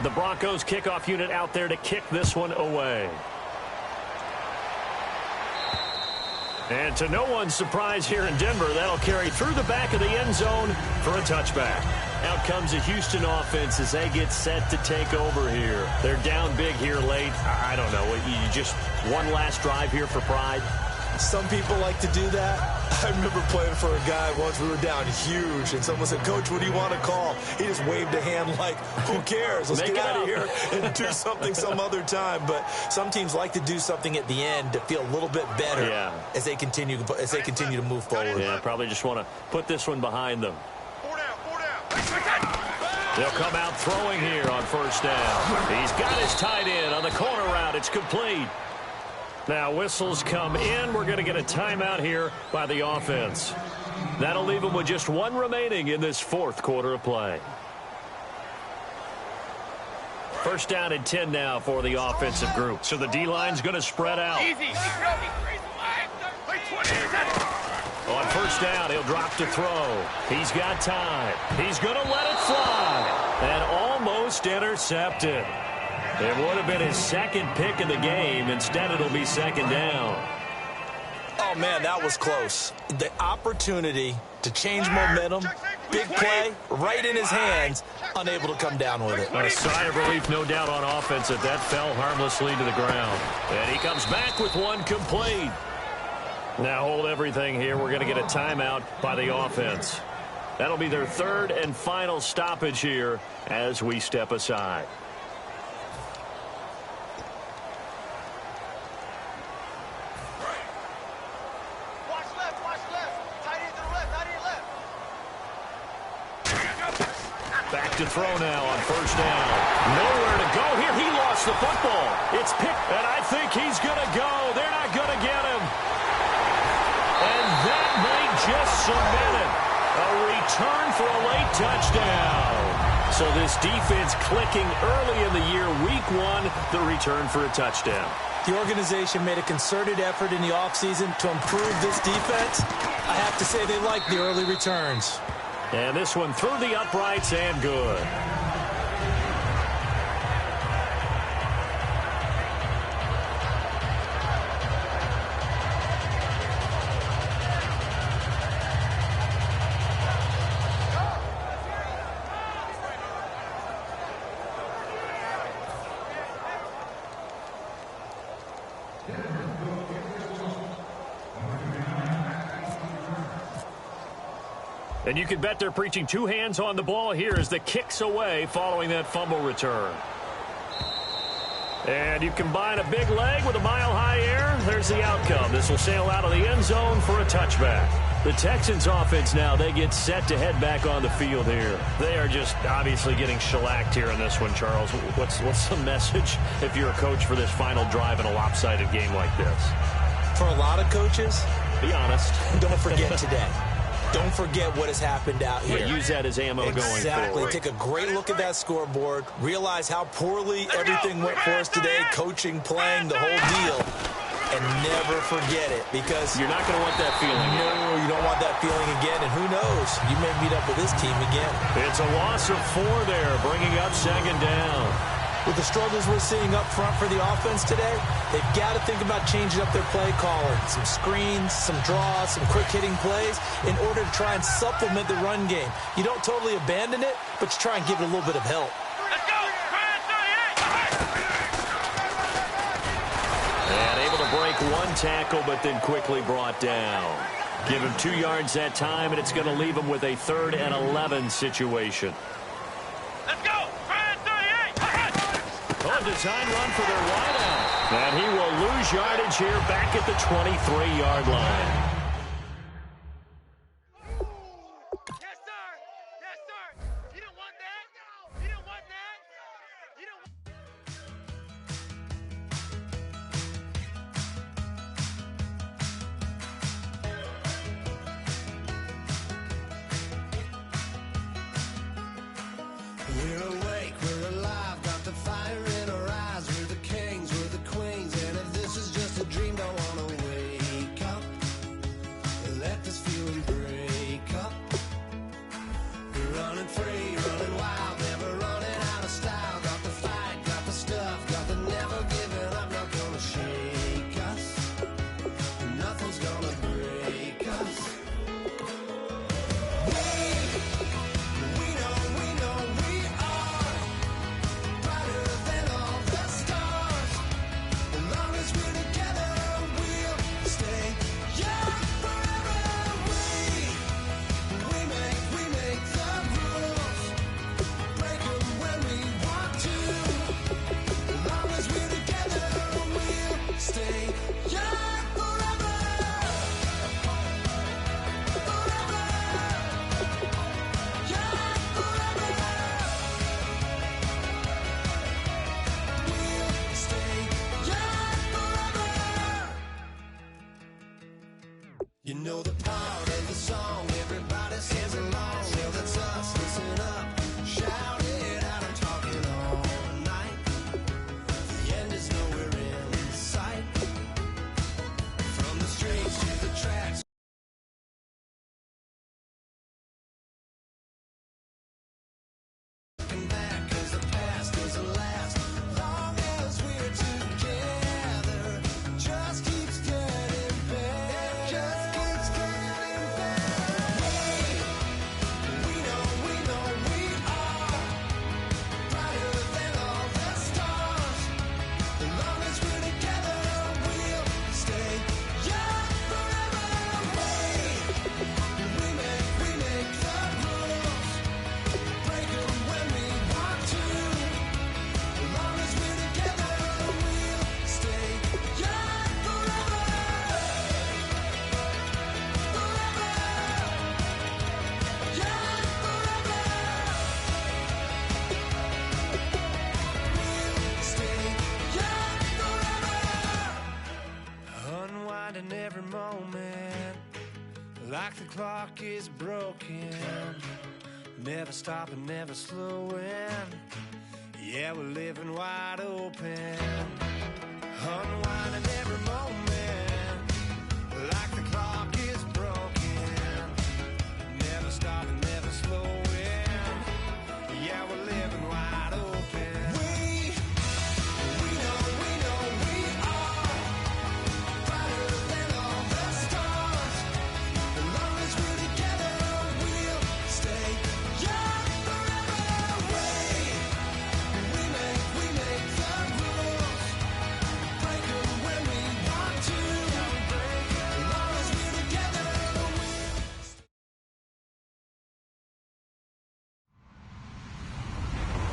The Broncos kickoff unit out there to kick this one away. And to no one's surprise here in Denver, that'll carry through the back of the end zone for a touchback. Out comes the Houston offense as they get set to take over here. They're down big here late. I don't know. You just one last drive here for pride? Some people like to do that. I remember playing for a guy once. We were down huge, and someone said, "Coach, what do you want to call?" He just waved a hand like, who cares? Let's get out of here and do something some other time. But some teams like to do something at the end to feel a little bit better as they continue to move forward. Yeah, probably just want to put this one behind them. They'll come out throwing here on first down. He's got his tight end on the corner route. It's complete. Now whistles come in. We're going to get a timeout here by the offense. That'll leave them with just one remaining in this fourth quarter of play. First down and 10 now for the offensive group. So the D-line's going to spread out. On first down, he'll drop to throw. He's got time. He's going to let it fly. And almost intercepted. It would have been his second pick of the game. Instead, it'll be second down. Oh, man, that was close. The opportunity to change momentum, big play, right in his hands, unable to come down with it. A sigh of relief, no doubt, on offense that fell harmlessly to the ground. And he comes back with one complete. Now hold everything here. We're going to get a timeout by the offense. That'll be their third and final stoppage here as we step aside. Back to throw now on first down. Nowhere to go here. He lost the football. It's picked, and I think he's going to go. They're not going to get him. And that might just cement it. A return for a late touchdown. So this defense clicking early in the year, week one, the return for a touchdown. The organization made a concerted effort in the offseason to improve this defense. I have to say they like the early returns. And this one through the uprights and good. And you can bet they're preaching two hands on the ball here as the kick's away following that fumble return. And you combine a big leg with a mile-high air, there's the outcome. This will sail out of the end zone for a touchback. The Texans offense now, they get set to head back on the field here. They are just obviously getting shellacked here in this one, Charles. What's the message if you're a coach for this final drive in a lopsided game like this? For a lot of coaches, be honest. Don't forget today. Don't forget what has happened out here. Yeah, use that as ammo going forward. Exactly. Take a great look at that scoreboard. Realize how poorly everything went for us today. Coaching, playing, the whole deal. And never forget it, because you're not going to want that feeling again. No, you don't want that feeling again. And who knows? You may meet up with this team again. It's a loss of 4 there, bringing up second down. With the struggles we're seeing up front for the offense today, they've got to think about changing up their play calling. Some screens, some draws, some quick-hitting plays in order to try and supplement the run game. You don't totally abandon it, but you try and give it a little bit of help. Let's go! And able to break one tackle, but then quickly brought down. Give him 2 yards that time, and it's going to leave him with a 3rd and 11 situation. Let's go! A design run for their wideout. And he will lose yardage here back at the 23-yard line. Yes, sir! Yes, sir! You don't want that? You don't want that? You don't want We're awake, we're alive, got the fire in our eyes. We're the kings, we're the queens, and if this is just a dream, don't wanna wake up. Let this feeling break up. We're running free, running wild, never running out of style. Got the fight, got the stuff, got the never giving up, not gonna shake us. Nothing's gonna the clock is broken, never stopping, never slowing. Yeah, we're living wide open, unwinding every moment, like the clock is broken, never stopping, never slowing. Yeah, we're living wide open. We know we are brighter than all the stars. As long as we're together, we'll stay young forever. We make the rules, break them when we want to. As long as we're together,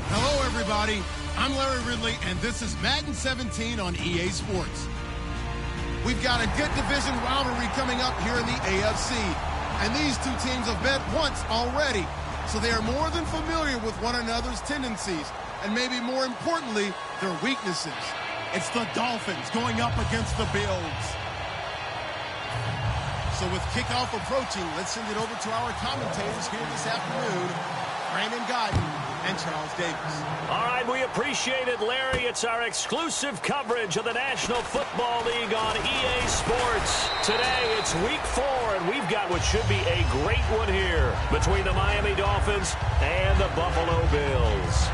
Hello, everybody. I'm Larry Ridley, and this is Madden 17 on EA Sports. We've got a good division rivalry coming up here in the AFC, and these two teams have met once already, so they are more than familiar with one another's tendencies, and maybe more importantly, their weaknesses. It's the Dolphins going up against the Bills. So with kickoff approaching, let's send it over to our commentators here this afternoon, Brandon Guyton and Charles Davis. All right, we appreciate it, Larry. It's our exclusive coverage of the National Football League on EA Sports. Today, it's Week 4, and we've got what should be a great one here between the Miami Dolphins and the Buffalo Bills.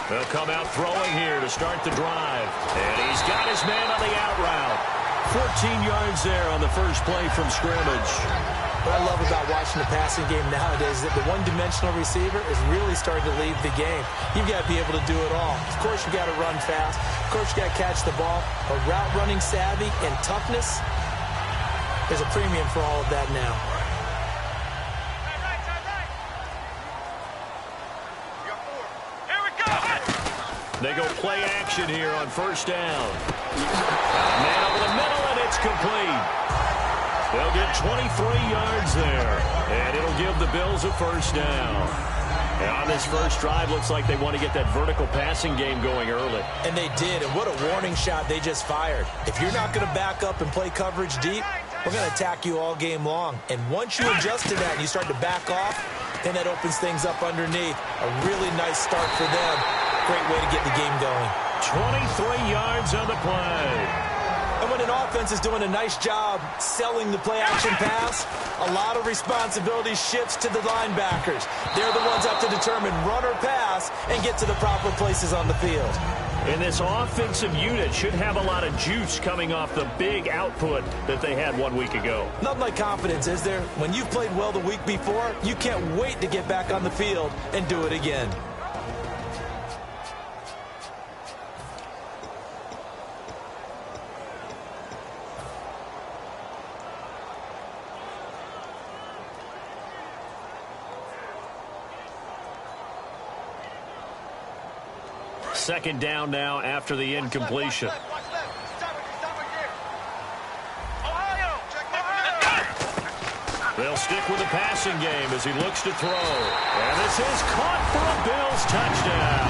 They'll come out throwing here to start the drive. And he's got his man on the out route. 14 yards there on the first play from scrimmage. What I love about watching the passing game nowadays is that the one-dimensional receiver is really starting to lead the game. You've got to be able to do it all. Of course, you've got to run fast. Of course, you've got to catch the ball. But route running savvy and toughness, there's a premium for all of that now. They go play action here on first down. Man over the middle, and it's complete. They'll get 23 yards there, and it'll give the Bills a first down. And on this first drive, looks like they want to get that vertical passing game going early. And they did, and what a warning shot they just fired. If you're not going to back up and play coverage deep, we're going to attack you all game long. And once you adjust to that and you start to back off, then that opens things up underneath. A really nice start for them. Great way to get the game going. 23 yards on the play. And when an offense is doing a nice job selling the play-action pass, a lot of responsibility shifts to the linebackers. They're the ones that have to determine run or pass and get to the proper places on the field. And this offensive unit should have a lot of juice coming off the big output that they had 1 week ago. Nothing like confidence, is there? When you've played well the week before, you can't wait to get back on the field and do it again. Second down now after the incompletion. They'll stick with the passing game as he looks to throw. And this is caught for a Bills touchdown.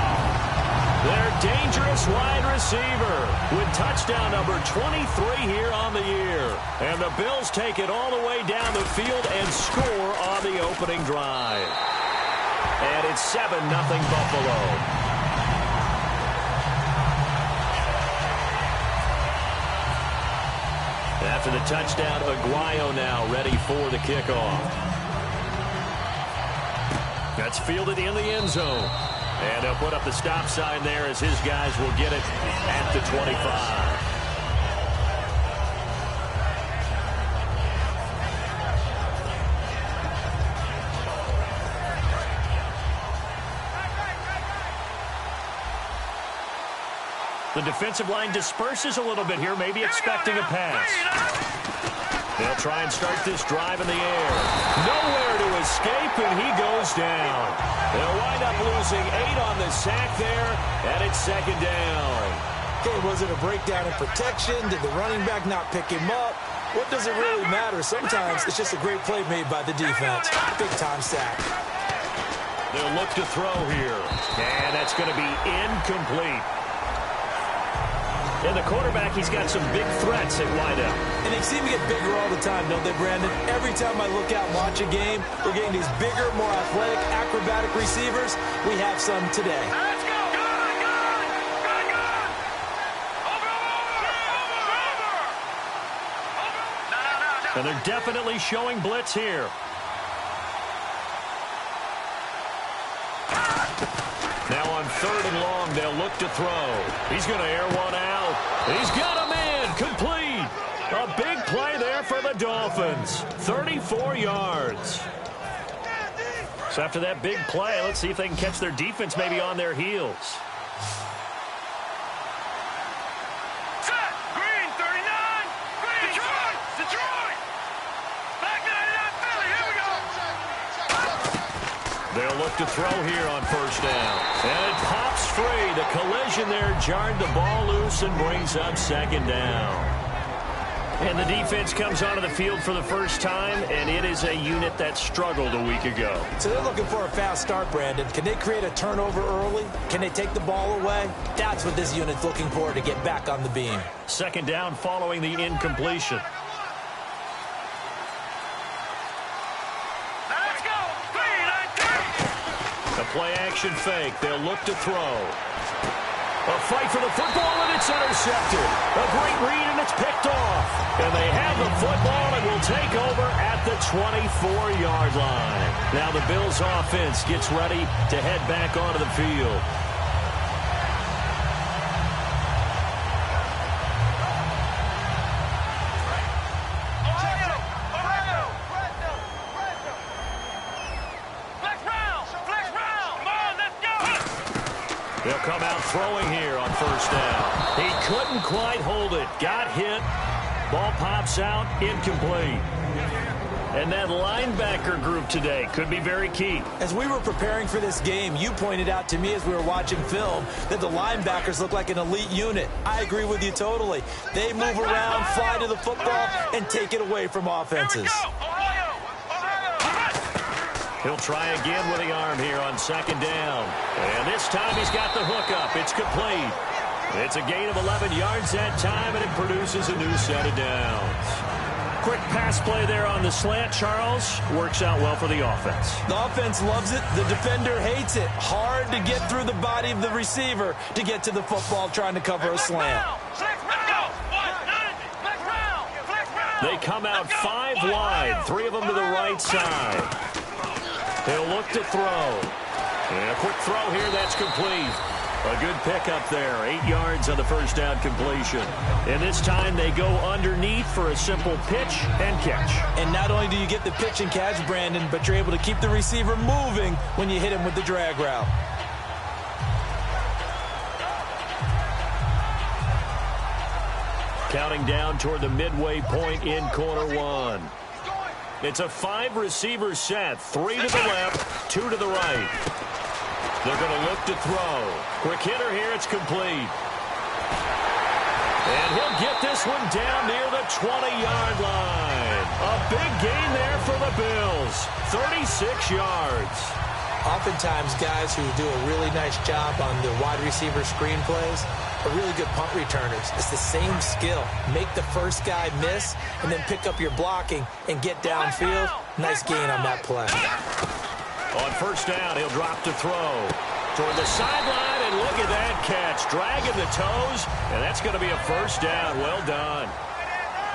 Their dangerous wide receiver with touchdown number 23 here on the year. And the Bills take it all the way down the field and score on the opening drive. And it's 7-0 Buffalo. After the touchdown, Aguayo now ready for the kickoff. That's fielded in the end zone. And they'll put up the stop sign there as his guys will get it at the 25. The defensive line disperses a little bit here, maybe expecting a pass. They'll try and start this drive in the air. Nowhere to escape, and he goes down. They'll wind up losing 8 on the sack there, and it's second down. Okay, was it a breakdown in protection? Did the running back not pick him up? What does it really matter? Sometimes it's just a great play made by the defense. Big-time sack. They'll look to throw here, and that's going to be incomplete. And the quarterback, he's got some big threats at wideout. And they seem to get bigger all the time, don't they, Brandon? Every time I look out and watch a game, we're getting these bigger, more athletic, acrobatic receivers. We have some today. Let's go! Good! Over! And they're definitely showing blitz here. Now on 3rd and long, they'll look to throw. He's going to air one out. He's got a man complete. A big play there for the Dolphins. 34 yards. So after that big play, let's see if they can catch their defense maybe on their heels. Set! Green, 39! Green! Detroit! Back 99 Philly, here we go! They'll look to throw here on 1st down. And it pops free. The collision there jarred the ball loose and brings up 2nd down. And the defense comes onto the field for the first time, and it is a unit that struggled a week ago. So they're looking for a fast start, Brandon. Can they create a turnover early? Can they take the ball away? That's what this unit's looking for to get back on the beam. 2nd down following the incompletion. Let's go! Green, A play-action fake. They'll look to throw. A fight for the football, and it's intercepted. A great read, and it's picked off. And they have the football and will take over at the 24-yard line. Now the Bills' offense gets ready to head back onto the field. They'll come out throwing here on 1st down. He couldn't quite hold it. Got hit. Ball pops out. Incomplete. And that linebacker group today could be very key. As we were preparing for this game, you pointed out to me as we were watching film that the linebackers look like an elite unit. I agree with you totally. They move around, fly to the football, and take it away from offenses. He'll try again with the arm here on 2nd down. And this time he's got the hookup. It's complete. It's a gain of 11 yards that time, and it produces a new set of downs. Quick pass play there on the slant, Charles. Works out well for the offense. The offense loves it. The defender hates it. Hard to get through the body of the receiver to get to the football trying to cover a slant. They come out 5 wide, 3 of them to the right side. He'll look to throw. And a quick throw here, that's complete. A good pickup there, 8 yards on the 1st down completion. And this time they go underneath for a simple pitch and catch. And not only do you get the pitch and catch, Brandon, but you're able to keep the receiver moving when you hit him with the drag route. Counting down toward the midway point in quarter 1. It's a 5-receiver set, 3 to the left, 2 to the right. They're going to look to throw. Quick hitter here, it's complete. And he'll get this one down near the 20-yard line. A big gain there for the Bills, 36 yards. Oftentimes, guys who do a really nice job on the wide receiver screen plays are really good punt returners. It's the same skill. Make the first guy miss and then pick up your blocking and get downfield. Nice gain on that play. On 1st down, he'll drop to throw. Toward the sideline, and look at that catch. Dragging the toes, and that's going to be a 1st down. Well done.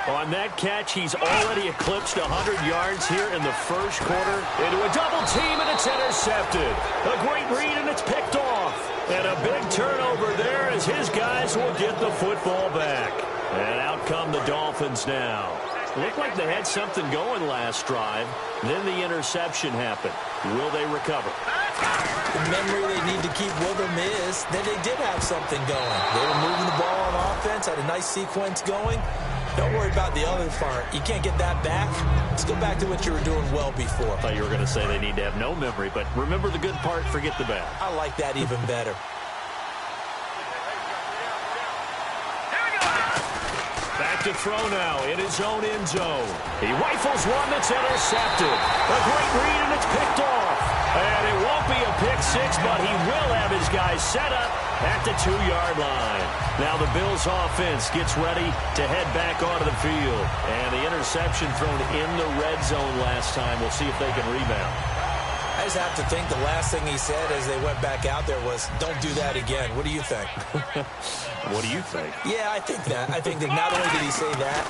On that catch, he's already eclipsed 100 yards here in the 1st quarter. Into a double team, and it's intercepted. A great read, and it's picked off. And a big turnover there as his guys will get the football back. And out come the Dolphins now. Looked like they had something going last drive. Then the interception happened. Will they recover? The memory they need to keep with them is that they did have something going. They were moving the ball on offense, had a nice sequence going, Don't worry about the other part. You can't get that back. Let's go back to what you were doing well before. I thought you were going to say they need to have no memory, but remember the good part, forget the bad. I like that even better. Back to throw now in his own end zone. He rifles one that's intercepted. A great read, and it's picked off. And it won't be a pick six, but he will have his guys set up at the 2-yard line. Now the Bills offense gets ready to head back onto the field. And the interception thrown in the red zone last time. We'll see if they can rebound. I just have to think the last thing he said as they went back out there was, don't do that again. What do you think? What do you think? Yeah, I think that. I think that not only did he say that,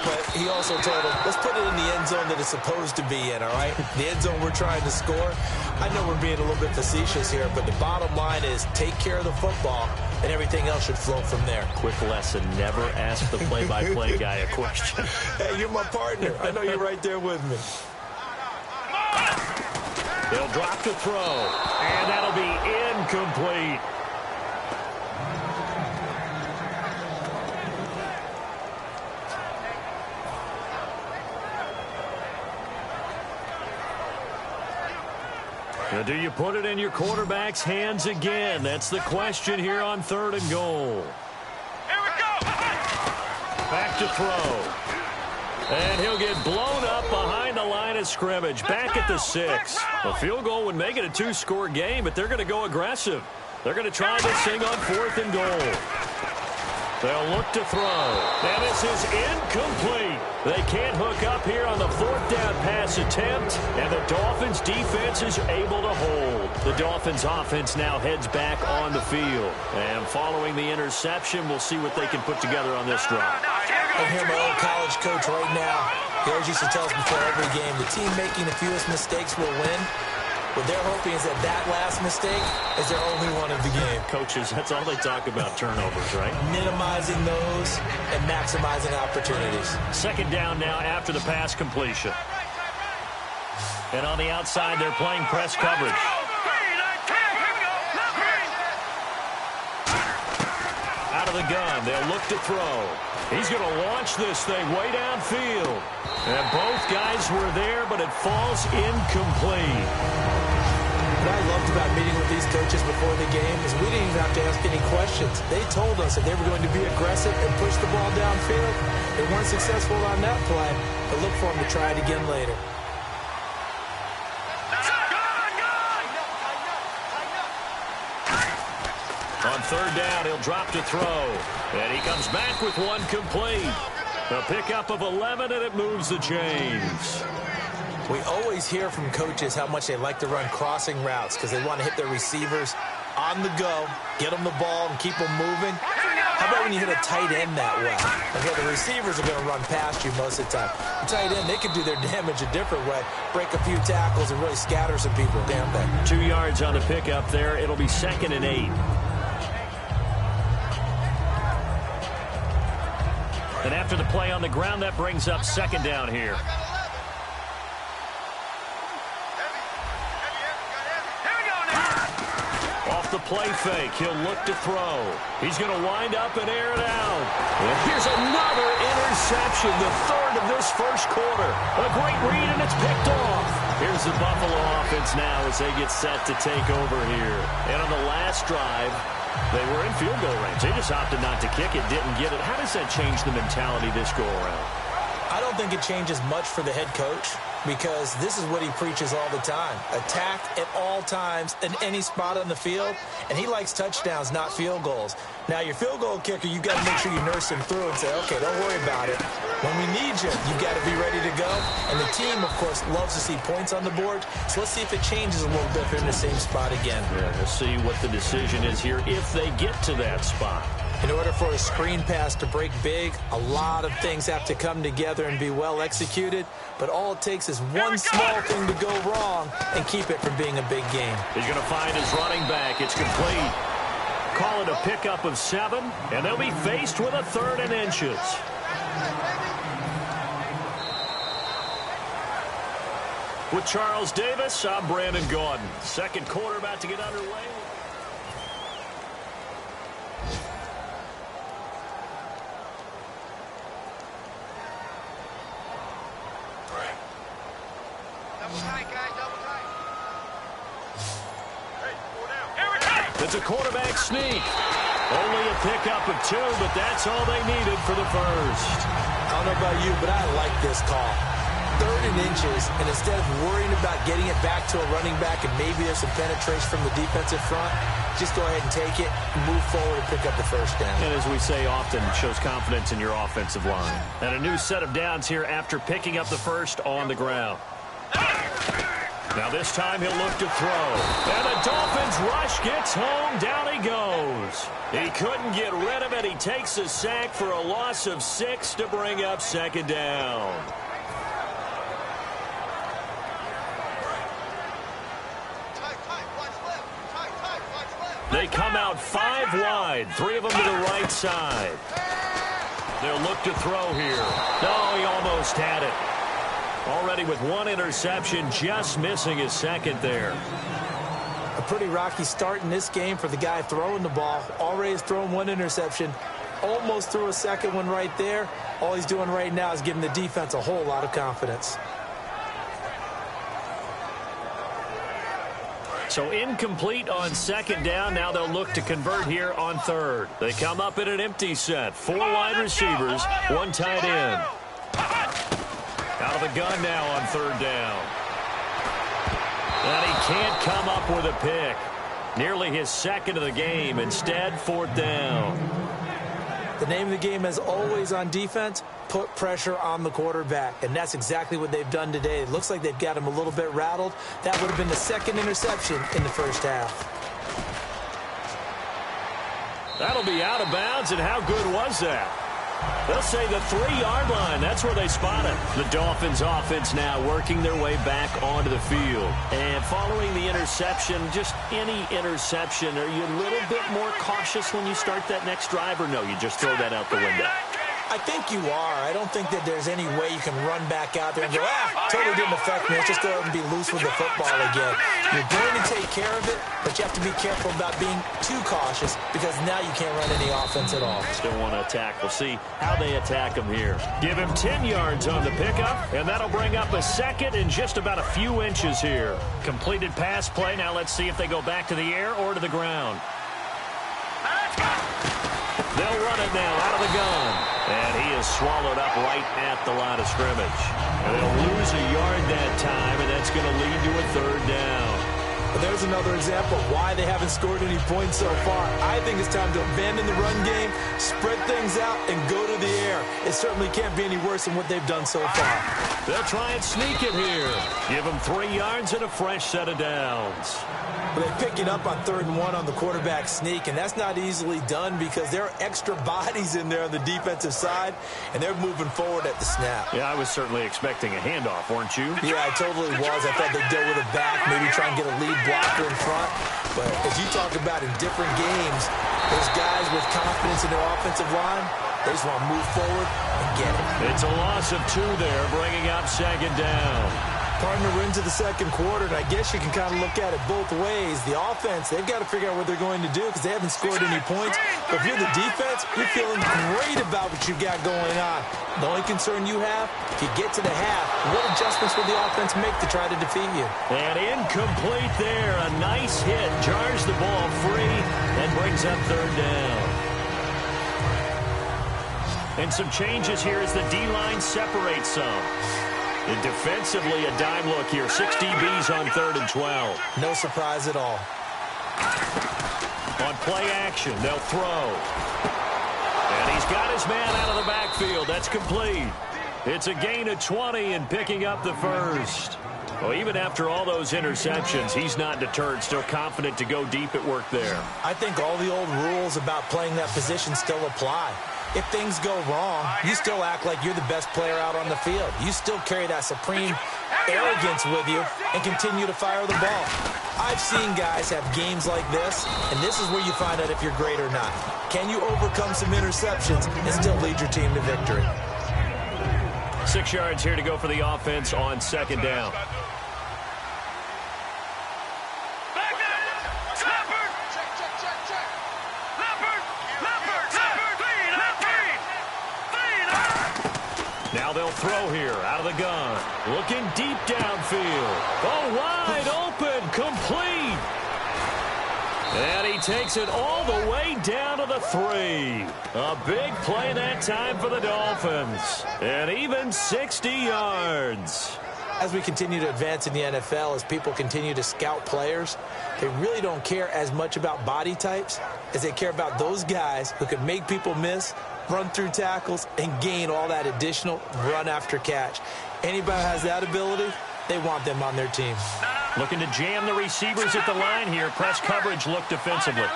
but he also told him, let's put it in the end zone that it's supposed to be in, all right? The end zone we're trying to score. I know we're being a little bit facetious here, but the bottom line is take care of the football, and everything else should flow from there. Quick lesson, never ask the play-by-play guy a question. Hey, you're my partner. I know you're right there with me. They'll drop to throw, and that'll be incomplete. Now, do you put it in your quarterback's hands again? That's the question here on 3rd and goal. Here we go! Back to throw. And he'll get blown up behind the line of scrimmage. Back at the 6. A field goal would make it a 2-score game, but they're going to go aggressive. They're going to try this thing on 4th and goal. They'll look to throw. And this is incomplete. They can't hook up here on the 4th down pass attempt, and the Dolphins' defense is able to hold. The Dolphins' offense now heads back on the field. And following the interception, we'll see what they can put together on this drive. I hear my old college coach right now. He always used to tell us before every game, the team making the fewest mistakes will win. What they're hoping is that that last mistake is their only one of the game. Coaches, that's all they talk about, turnovers, right? Minimizing those and maximizing opportunities. 2nd down now after the pass completion. And on the outside, they're playing press coverage. Out of the gun, they'll look to throw. He's going to launch this thing way downfield. And both guys were there, but it falls incomplete. What I loved about meeting with these coaches before the game is we didn't even have to ask any questions. They told us that they were going to be aggressive and push the ball downfield. They weren't successful on that play, but look for them to try it again later. On 3rd down, he'll drop to throw. And he comes back with one complete. A pickup of 11, and it moves the chains. We always hear from coaches how much they like to run crossing routes because they want to hit their receivers on the go, get them the ball, and keep them moving. How about when you hit a tight end that way? Okay, the receivers are going to run past you most of the time. The tight end, they can do their damage a different way, break a few tackles, and really scatter some people down there. 2 yards on the pickup there. It'll be 2nd and 8. And after the play on the ground, that brings up 2nd down here. Off the play fake, he'll look to throw. He's going to wind up and air it out. And here's another interception, the 3rd of this 1st quarter. A great read, and it's picked off. Here's the Buffalo offense now as they get set to take over here. And on the last drive, they were in field goal range. They just opted not to kick it, didn't get it. How does that change the mentality this go around? I don't think it changes much for the head coach because this is what he preaches all the time. Attack at all times in any spot on the field, and he likes touchdowns, not field goals. Now, your field goal kicker, you got to make sure you nurse him through and say, okay, don't worry about it. When we need you, you got to be ready to go. And the team, of course, loves to see points on the board. So let's see if it changes a little bit if they're in the same spot again. Yeah, we'll see what the decision is here if they get to that spot. In order for a screen pass to break big, a lot of things have to come together and be well executed. But all it takes is one small thing to go wrong and keep it from being a big game. He's going to find his running back. It's complete. Call it a pickup of 7, and they'll be faced with a 3rd and inches. With Charles Davis, I'm Brandon Gaudin. 2nd quarter about to get underway. Tight, guys, double tight. It's a quarterback sneak. Only a pickup of 2, but that's all they needed for the first. I don't know about you, but I like this call. 3rd and inches, and instead of worrying about getting it back to a running back and maybe there's some penetration from the defensive front, just go ahead and take it, move forward, and pick up the first down. And as we say often, shows confidence in your offensive line. And a new set of downs here after picking up the first on the ground. Now this time he'll look to throw. And the Dolphins rush gets home. Down he goes. He couldn't get rid of it. He takes a sack for a loss of 6 to bring up 2nd down. They come out 5 wide, 3 of them to the right side. They'll look to throw here. No, he almost had it. Already with 1 interception, just missing his 2nd there. A pretty rocky start in this game for the guy throwing the ball. Already has thrown 1 interception. Almost threw a 2nd one right there. All he's doing right now is giving the defense a whole lot of confidence. So incomplete on 2nd down. Now they'll look to convert here on 3rd. They come up in an empty set. 4 wide receivers, 1 tight end. Out of the gun now on 3rd down. And he can't come up with a pick. Nearly his 2nd of the game. Instead, 4th down. The name of the game, as always on defense, put pressure on the quarterback. And that's exactly what they've done today. It looks like they've got him a little bit rattled. That would have been the 2nd interception in the first half. That'll be out of bounds, and how good was that? They'll say the 3-yard line. That's where they spot it. The Dolphins offense now working their way back onto the field. And following the interception, just any interception, are you a little bit more cautious when you start that next drive, or no, you just throw that out the window? I think you are. I don't think that there's any way you can run back out there and go, totally didn't affect me. Let's just go ahead and be loose with the football again. You're going to take care of it, but you have to be careful about being too cautious because now you can't run any offense at all. Still want to attack. We'll see how they attack him here. Give him 10 yards on the pickup, and that'll bring up a 2nd in just about a few inches here. Completed pass play. Now let's see if they go back to the air or to the ground. They'll run it now out of the gun. And he is swallowed up right at the line of scrimmage. And they'll lose a yard that time, and that's going to lead to a 3rd down. But there's another example of why they haven't scored any points so far. I think it's time to abandon the run game, spread things out, and go to the air. It certainly can't be any worse than what they've done so far. They'll try and sneak it here. Give them 3 yards and a fresh set of downs. But they pick it up on 3rd and 1 on the quarterback sneak, and that's not easily done because there are extra bodies in there on the defensive side, and they're moving forward at the snap. Yeah, I was certainly expecting a handoff, weren't you? Yeah, I totally was. I thought they'd go with it back, maybe try and get a lead blocker in front. But as you talk about in different games, those guys with confidence in their offensive line, they just want to move forward and get it. It's a loss of 2 there, bringing up 2nd down. Partner, we're into the 2nd quarter, and I guess you can kind of look at it both ways. The offense, they've got to figure out what they're going to do because they haven't scored any points. But if you're the defense, you're feeling great about what you've got going on. The only concern you have, if you get to the half, what adjustments will the offense make to try to defeat you? And incomplete there. A nice hit. Jars the ball free and brings up 3rd down. And some changes here as the D-line separates some. And defensively, a dime look here. 6 DBs on 3rd and 12. No surprise at all. On play action, they'll throw. And he's got his man out of the backfield. That's complete. It's a gain of 20 and picking up the first. Well, even after all those interceptions, he's not deterred, still confident to go deep at work there. I think all the old rules about playing that position still apply. If things go wrong, you still act like you're the best player out on the field. You still carry that supreme arrogance with you and continue to fire the ball. I've seen guys have games like this, and this is where you find out if you're great or not. Can you overcome some interceptions and still lead your team to victory? 6 yards here to go for the offense on 2nd down. they'll throw here out of the gun. Looking deep downfield. Oh, wide open. Complete. And he takes it all the way down to the 3. A big play that time for the Dolphins. And even 60 yards. As we continue to advance in the NFL, as people continue to scout players, they really don't care as much about body types as they care about those guys who can make people miss, run through tackles, and gain all that additional run after catch. Anybody who has that ability, they want them on their team. Looking to jam the receivers at the line here. Press coverage look defensively.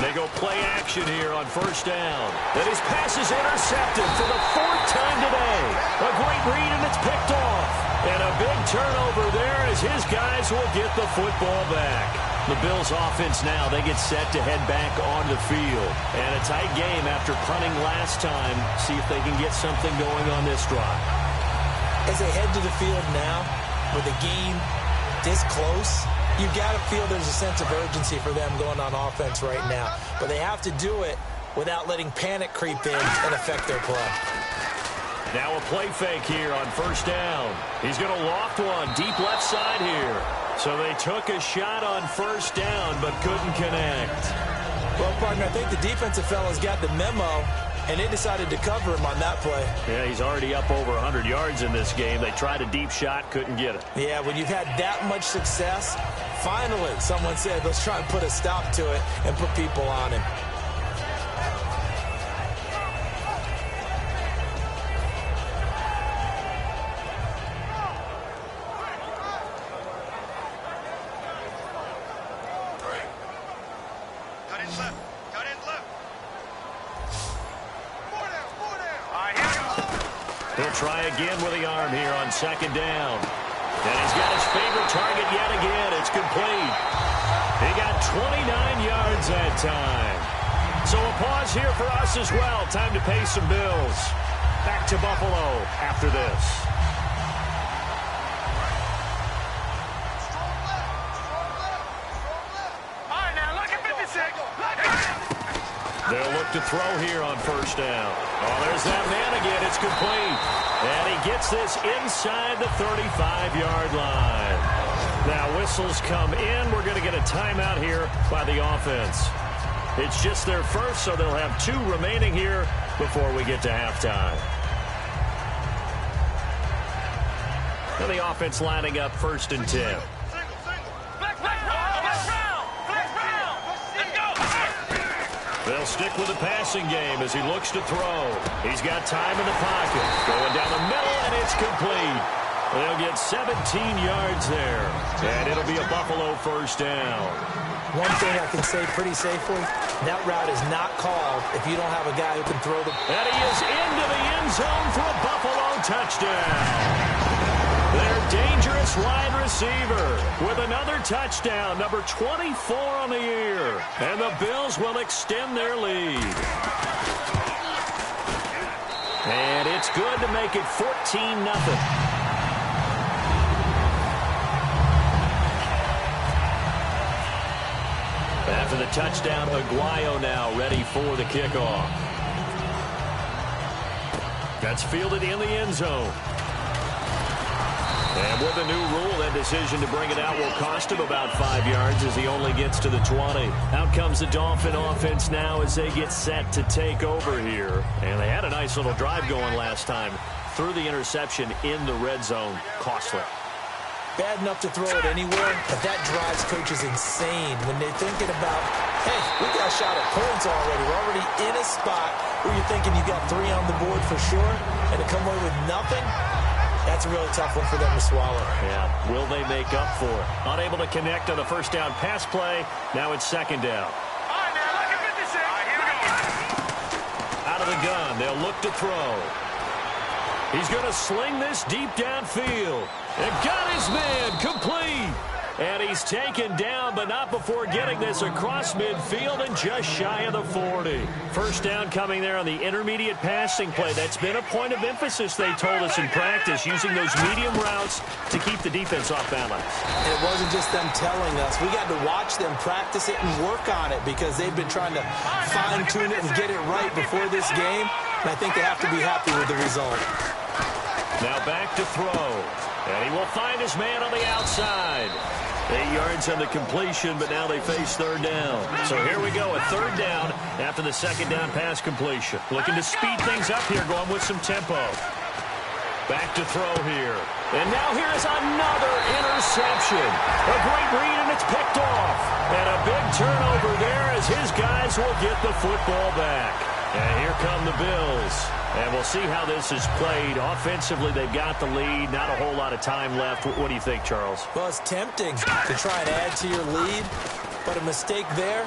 They go play action here on first down. And his pass is intercepted for the 4th time today. A great read, and it's picked off. And a big turnover there as his guys will get the football back. The Bills offense now, they get set to head back onto the field. And a tight game after punting last time. See if they can get something going on this drive. As they head to the field now, with the game this close, you got to feel there's a sense of urgency for them going on offense right now. But they have to do it without letting panic creep in and affect their play. Now a play fake here on first down. He's going to loft one deep left side here. So they took a shot on first down but couldn't connect. Well, partner, I think the defensive fellas got the memo, and they decided to cover him on that play. Yeah, he's already up over 100 yards in this game. They tried a deep shot, couldn't get it. Yeah, when you've had that much success, finally someone said, let's try and put a stop to it and put people on him. He'll try again with the arm here on second down. And he's got his favorite target yet again. It's complete. He got 29 yards that time. So a pause here for us as well. Time to pay some bills. Back to Buffalo after this. All right, now look at 56. They'll look to throw here on first down. Oh, there's that man again. It's complete. And he gets this inside the 35-yard line. Now whistles come in. We're going to get a timeout here by the offense. It's just their first, so they'll have 2 remaining here before we get to halftime. Now the offense lining up first and 10. They'll stick with the passing game as he looks to throw. He's got time in the pocket. Going down the middle, and it's complete. They'll get 17 yards there. And it'll be a Buffalo first down. One thing I can say pretty safely, that route is not called if you don't have a guy who can throw the... And he is into the end zone for a Buffalo touchdown. Their dangerous wide receiver with another touchdown, number 24 on the year. And the Bills will extend their lead. And it's good to make it 14-0. After the touchdown, Aguayo now ready for the kickoff. That's fielded in the end zone. And with a new rule, that decision to bring it out will cost him about 5 yards as he only gets to the 20. Out comes the Dolphin offense now as they get set to take over here. And they had a nice little drive going last time. Threw the interception in the red zone. Costly. Bad enough to throw it anywhere, but that drives coaches insane when they're thinking about, hey, we got a shot at points already. We're already in a spot where you're thinking you got 3 on the board for sure, and to come away with nothing, that's a really tough one for them to swallow. Yeah, will they make up for it? Unable to connect on the first down pass play. Now it's second down. All right, now look at 56. All right, here we go. Out of the gun, they'll look to throw. He's going to sling this deep downfield. And got his man complete. And he's taken down, but not before getting this across midfield and just shy of the 40. First down coming there on the intermediate passing play. That's been a point of emphasis, they told us in practice, using those medium routes to keep the defense off balance. And it wasn't just them telling us. We got to watch them practice it and work on it because they've been trying to fine-tune it and get it right before this game. And I think they have to be happy with the result. Now back to throw. And he will find his man on the outside. 8 yards on the completion, but now they face third down. So here we go, a third down after the second down pass completion. Looking to speed things up here, going with some tempo. Back to throw here. And now here is another interception. A great read, and it's picked off. And a big turnover there as his guys will get the football back. And here come the Bills. And we'll see how this is played. Offensively, they've got the lead. Not a whole lot of time left. What do you think, Charles? Well, it's tempting to try and add to your lead, but a mistake there,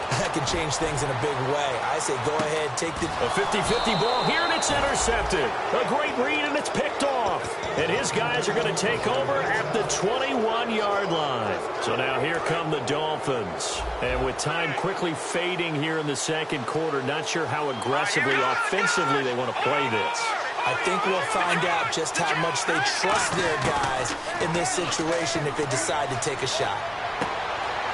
that can change things in a big way. I say go ahead, take the... A 50-50 ball here, and it's intercepted. A great read, and it's picked off. And his guys are going to take over at the 21-yard line. So now here come the Dolphins. And with time quickly fading here in the second quarter, not sure how aggressively, offensively they want to play this. I think we'll find out just how much they trust their guys in this situation if they decide to take a shot.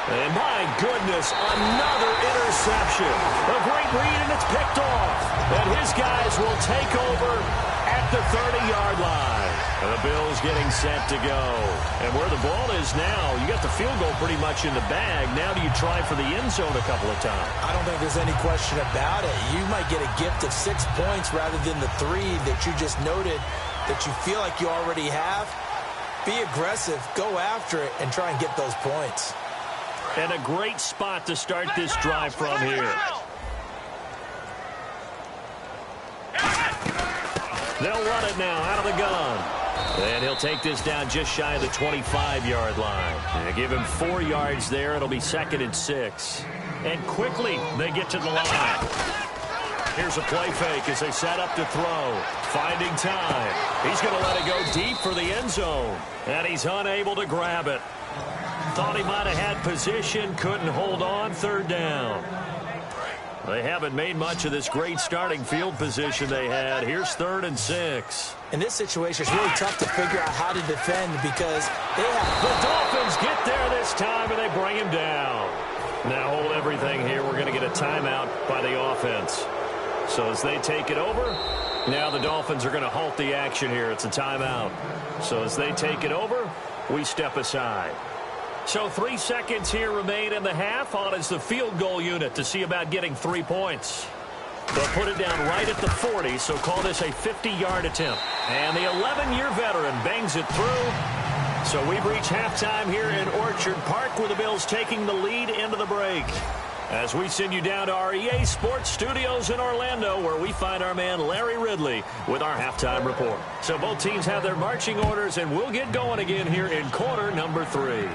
And my goodness, another interception. A great read, and it's picked off. And his guys will take over at the 30-yard line. And the Bills getting set to go. And where the ball is now, you got the field goal pretty much in the bag. Now do you try for the end zone a couple of times? I don't think there's any question about it. You might get a gift of 6 points rather than the 3 that you just noted that you feel like you already have. Be aggressive, go after it, and try and get those points. And a great spot to start this drive from here. They'll run it now out of the gun. And he'll take this down just shy of the 25-yard line. And give him 4 yards there. It'll be 2nd and 6. And quickly they get to the line. Here's a play fake as they set up to throw. Finding time. He's going to let it go deep for the end zone. And he's unable to grab it. Thought he might have had position, couldn't hold on, third down. They haven't made much of this great starting field position they had. Here's 3rd and 6. In this situation, it's really tough to figure out how to defend because they have... The Dolphins get there this time, and they bring him down. Now hold everything here. We're going to get a timeout by the offense. So as they take it over, now the Dolphins are going to halt the action here. It's a timeout. So as they take it over, we step aside. So 3 seconds here remain in the half. On is the field goal unit to see about getting 3 points. They'll put it down right at the 40, so call this a 50-yard attempt. And the 11-year veteran bangs it through. So we've reached halftime here in Orchard Park with the Bills taking the lead into the break. As we send you down to our EA Sports Studios in Orlando, where we find our man Larry Ridley with our halftime report. So both teams have their marching orders, and we'll get going again here in quarter number 3.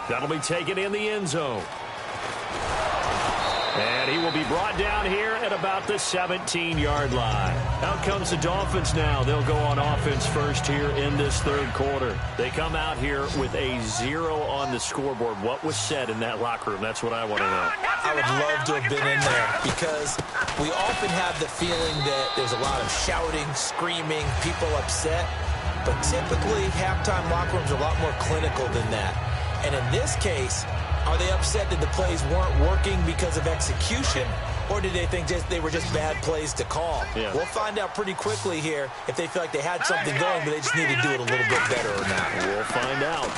That'll be taken in the end zone. And he will be brought down here at about the 17-yard line. Out comes the Dolphins now. They'll go on offense first here in this third quarter. They come out here with a 0 on the scoreboard. What was said in that locker room? That's what I want to know. I would love to have been in there because we often have the feeling that there's a lot of shouting, screaming, people upset. But typically, halftime locker rooms are a lot more clinical than that. And in this case, are they upset that the plays weren't working because of execution, or did they think they were just bad plays to call? Yeah. We'll find out pretty quickly here if they feel like they had something going, but they just need to do it a little bit better or not. We'll find out.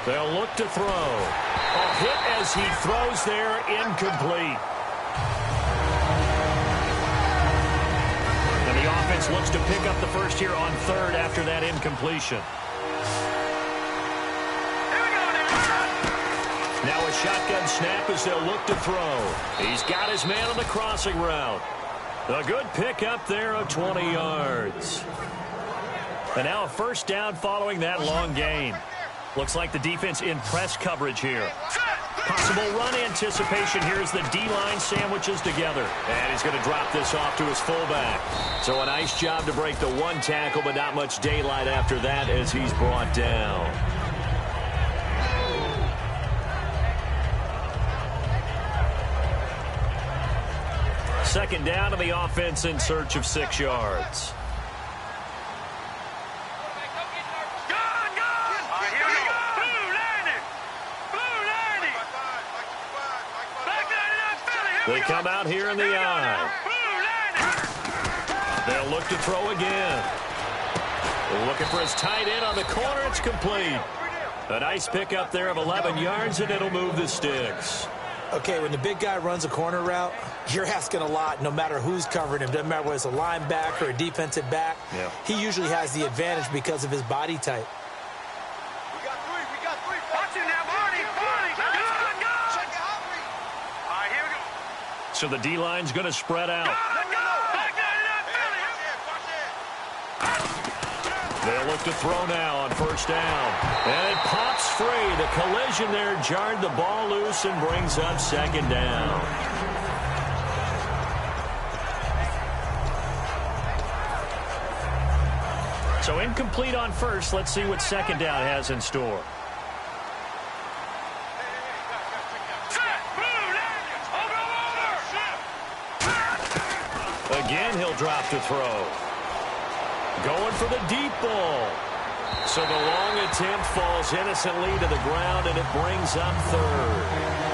They'll look to throw. A hit as he throws there, incomplete. And the offense looks to pick up the first here on 3rd after that incompletion. Now a shotgun snap as they'll look to throw. He's got his man on the crossing route. A good pickup there of 20 yards. And now a first down following that long gain. Looks like the defense in press coverage here. Possible run anticipation here as the D-line sandwiches together. And he's going to drop this off to his fullback. So a nice job to break the 1 tackle, but not much daylight after that as he's brought down. Second down to the offense in search of 6 yards. They come out here in the eye. They'll look to throw again. Looking for his tight end on the corner. It's complete. A nice pickup there of 11 yards, and it'll move the sticks. Okay, when the big guy runs a corner route, you're asking a lot no matter who's covering him. Doesn't matter whether it's a linebacker or a defensive back. Yeah. He usually has the advantage because of his body type. We got three. Watch it now, Barney. Go. All right, here we go. So the D-line's going to spread out. They'll look to throw now on first down. And it pops free. The collision there jarred the ball loose and brings up second down. So incomplete on first. Let's see what second down has in store. Again, he'll drop to throw. Going for the deep ball. So the long attempt falls innocently to the ground, and it brings up third.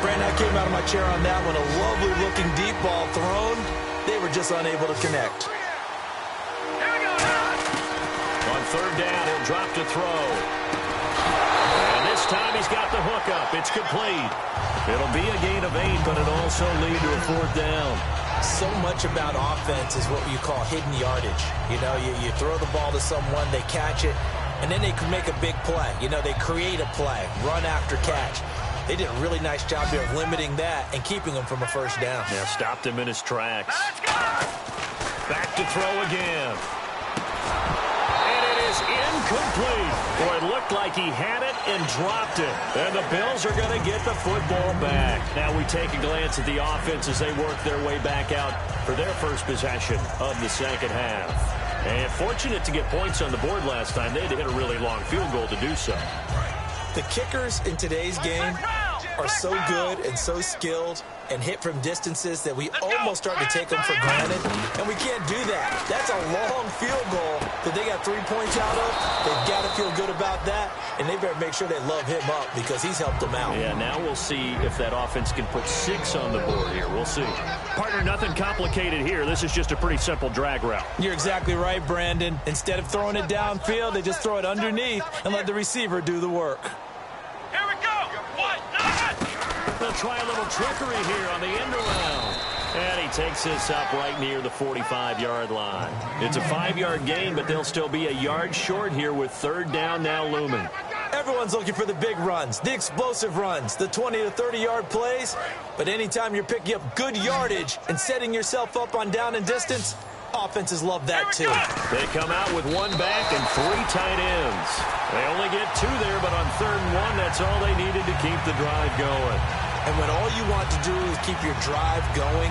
Brandon, I came out of my chair on that one. A lovely-looking deep ball thrown. They were just unable to connect. On third down, he'll drop to throw. And this time he's got the hook up. It's complete. It'll be a gain of 8, but it'll also lead to a fourth down. So much about offense is what you call hidden yardage. You know, you throw the ball to someone, they catch it, and then they can make a big play. You know, they create a play, run after catch. They did a really nice job here of limiting that and keeping him from a first down. Yeah, stopped him in his tracks. Back to throw again. And it is incomplete. Boy, it looked like he had it and dropped it. And the Bills are going to get the football back. Now we take a glance at the offense as they work their way back out for their first possession of the second half. And fortunate to get points on the board last time. They had to hit a really long field goal to do so. The kickers in today's game are so good and so skilled and hit from distances that we almost start to take them for granted, and we can't do that. That's a long field goal that they got 3 points out of. They've got to feel good about that, and they better make sure they love him up because he's helped them out. Yeah, now we'll see if that offense can put 6 on the board here. We'll see. Partner, nothing complicated here. This is just a pretty simple drag route. You're exactly right, Brandon. Instead of throwing it downfield, they just throw it underneath and let the receiver do the work. Here we go. They'll try a little trickery here on the end around. And he takes this up right near the 45-yard line. It's a 5-yard gain, but they'll still be a yard short here with third down now looming. Everyone's looking for the big runs, the explosive runs, the 20 to 30-yard plays. But anytime you're picking up good yardage and setting yourself up on down and distance, offenses love that too. They come out with 1 back and 3 tight ends. They only get 2 there, but on third and 1, that's all they needed to keep the drive going. And when all you want to do is keep your drive going,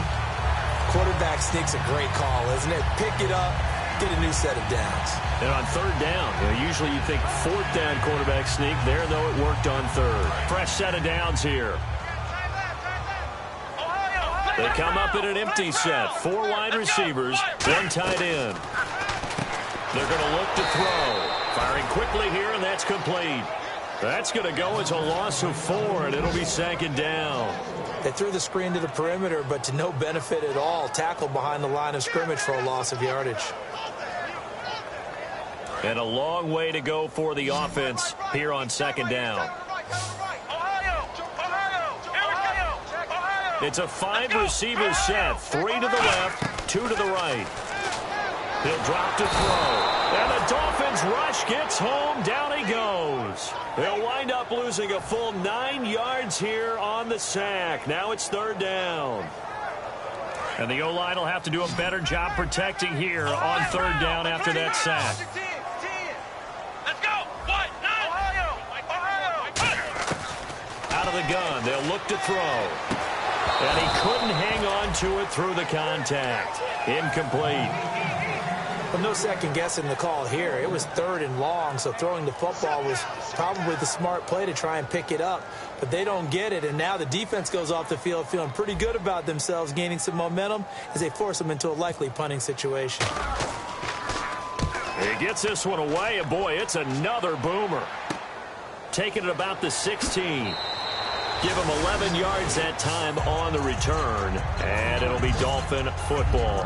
quarterback sneak's a great call, isn't it? Pick it up, get a new set of downs. And on third down, usually you think fourth down quarterback sneak. There, though, it worked on third. Fresh set of downs here. They come up in an empty set. 4 wide receivers, 1 tight end. They're going to look to throw. Firing quickly here, and that's complete. That's going to go as a loss of 4, and it'll be second down. They threw the screen to the perimeter, but to no benefit at all. Tackled behind the line of scrimmage for a loss of yardage. And a long way to go for the offense here on second down. It's a 5-receiver set. 3 to the left, 2 to the right. He'll drop to throw. And the Dolphins rush gets home. Down he goes. They'll wind up losing a full 9 yards here on the sack. Now it's third down. And the O-line will have to do a better job protecting here on third down after that sack. Let's go. Out of the gun, they'll look to throw. And he couldn't hang on to it through the contact. Incomplete. Well, no second guessing the call here. It was 3rd and long, so throwing the football was probably the smart play to try and pick it up. But they don't get it, and now the defense goes off the field feeling pretty good about themselves, gaining some momentum as they force them into a likely punting situation. He gets this one away, and boy, it's another boomer. Taking it about the 16. Give him 11 yards that time on the return, and it'll be Dolphin football.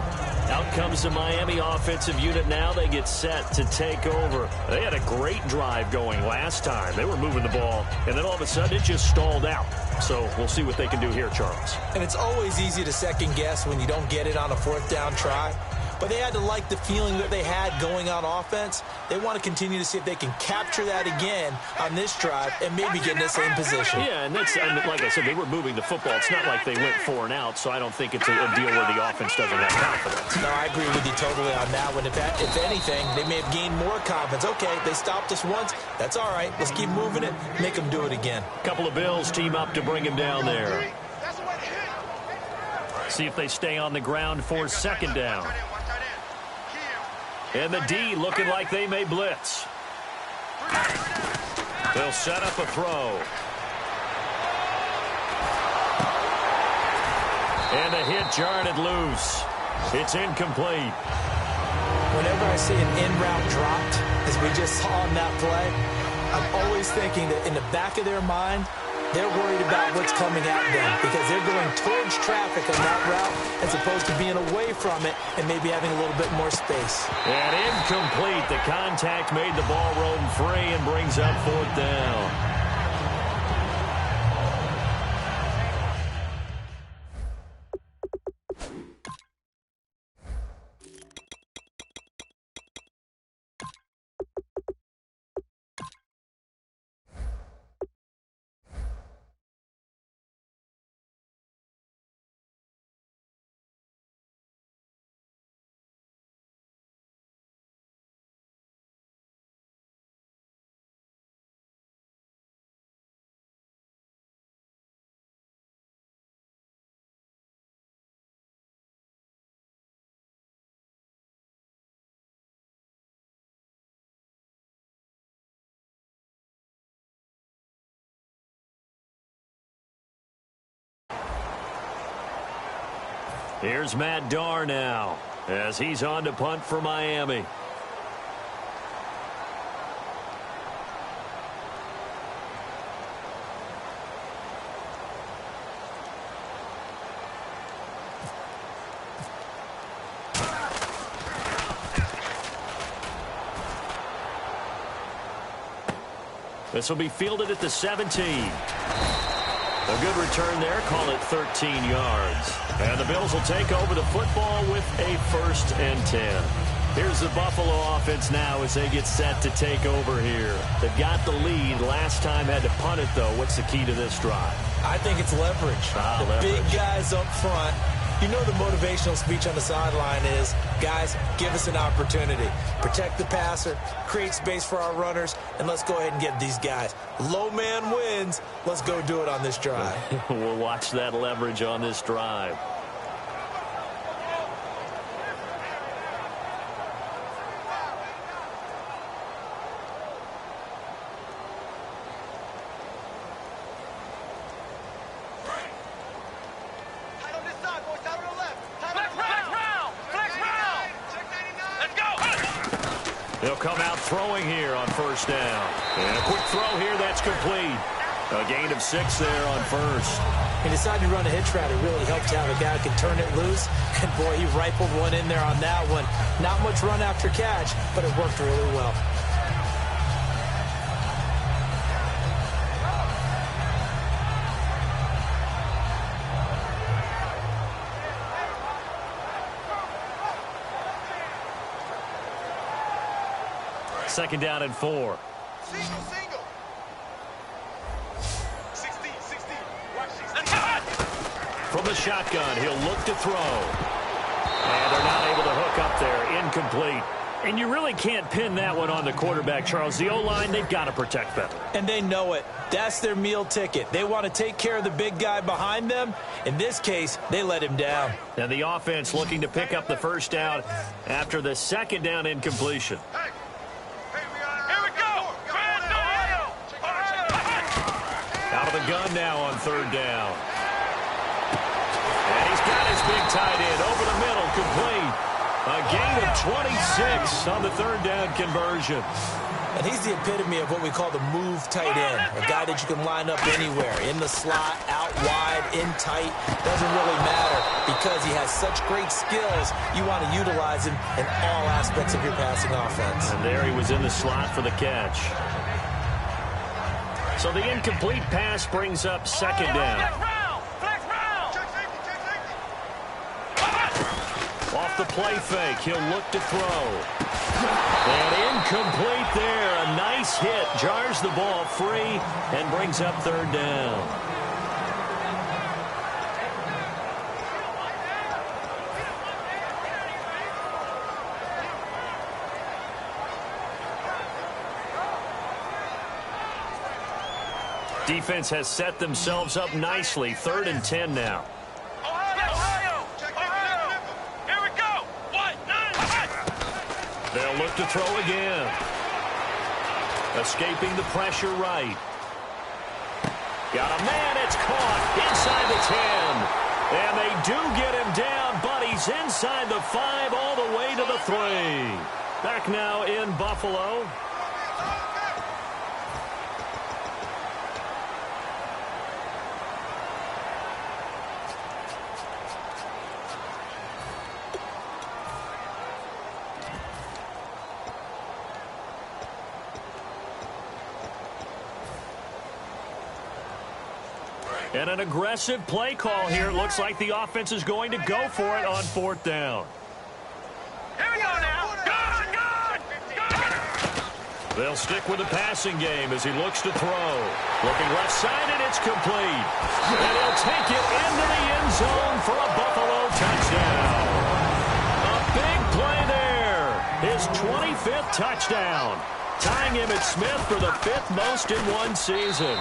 Out comes the Miami offensive unit now. They get set to take over. They had a great drive going last time. They were moving the ball, and then all of a sudden it just stalled out. So we'll see what they can do here, Charles. And it's always easy to second guess when you don't get it on a 4th down try. But they had to like the feeling that they had going on offense. They want to continue to see if they can capture that again on this drive and maybe get in the same position. Yeah, and that's, and like I said, they were moving the football. It's not like they went 4 and out, so I don't think it's a deal where the offense doesn't have confidence. No, I agree with you totally on that one. If anything, they may have gained more confidence. Okay, they stopped us once. That's all right. Let's keep moving it. Make them do it again. A couple of Bills team up to bring him down there. See if they stay on the ground for 2nd down. And the D looking like they may blitz. They'll set up a throw. And the hit jarred it loose. It's incomplete. Whenever I see an in-route dropped, as we just saw on that play, I'm always thinking that in the back of their mind, they're worried about what's coming at them because they're going towards traffic on that route as opposed to being away from it and maybe having a little bit more space. And incomplete. The contact made the ball roam free and brings up 4th down. Here's Matt Darr now as he's on to punt for Miami. This will be fielded at the 17. A good return there. Call it 13 yards. And the Bills will take over the football with a 1st and 10. Here's the Buffalo offense now as they get set to take over here. They've got the lead. Last time had to punt it, though. What's the key to this drive? I think it's leverage. Big guys up front. You know the motivational speech on the sideline is, guys, give us an opportunity. Protect the passer, create space for our runners, and let's go ahead and get these guys. Low man wins. Let's go do it on this drive. We'll watch that leverage on this drive. They'll come out throwing here on 1st down. And a quick throw here, that's complete. A gain of 6 there on 1st. He decided to run a hitch route. It really helped to have a guy who can turn it loose. And, boy, he rifled one in there on that one. Not much run after catch, but it worked really well. Second down and 4. Single. 16. From the shotgun, he'll look to throw. And they're not able to hook up there. Incomplete. And you really can't pin that one on the quarterback, Charles. The O-line, they've got to protect better. And they know it. That's their meal ticket. They want to take care of the big guy behind them. In this case, they let him down. And the offense looking to pick up the first down after the second down incompletion. Here we go! Out of the gun now on third down. And he's got his big tight end over the middle, complete. A gain of 26 on the third down conversion. And he's the epitome of what we call the move tight end. A guy that you can line up anywhere. In the slot, out wide, in tight. Doesn't really matter because he has such great skills. You want to utilize him in all aspects of your passing offense. And there he was in the slot for the catch. So the incomplete pass brings up second down. Off the play fake, he'll look to throw. And incomplete there. A nice hit. Jars the ball free and brings up third down. Defense has set themselves up nicely. 3rd and 10 now. They'll look to throw again. Escaping the pressure right. Got a man, it's caught inside the 10. And they do get him down, but he's inside the 5 all the way to the 3. Back now in Buffalo. And an aggressive play call here. It looks like the offense is going to go for it on 4th down. Here we go now. Good. They'll stick with the passing game as he looks to throw. Looking left side, and it's complete. And he'll take it into the end zone for a Buffalo touchdown. A big play there. His 25th touchdown. Tying him at Smith for the 5th most in one season.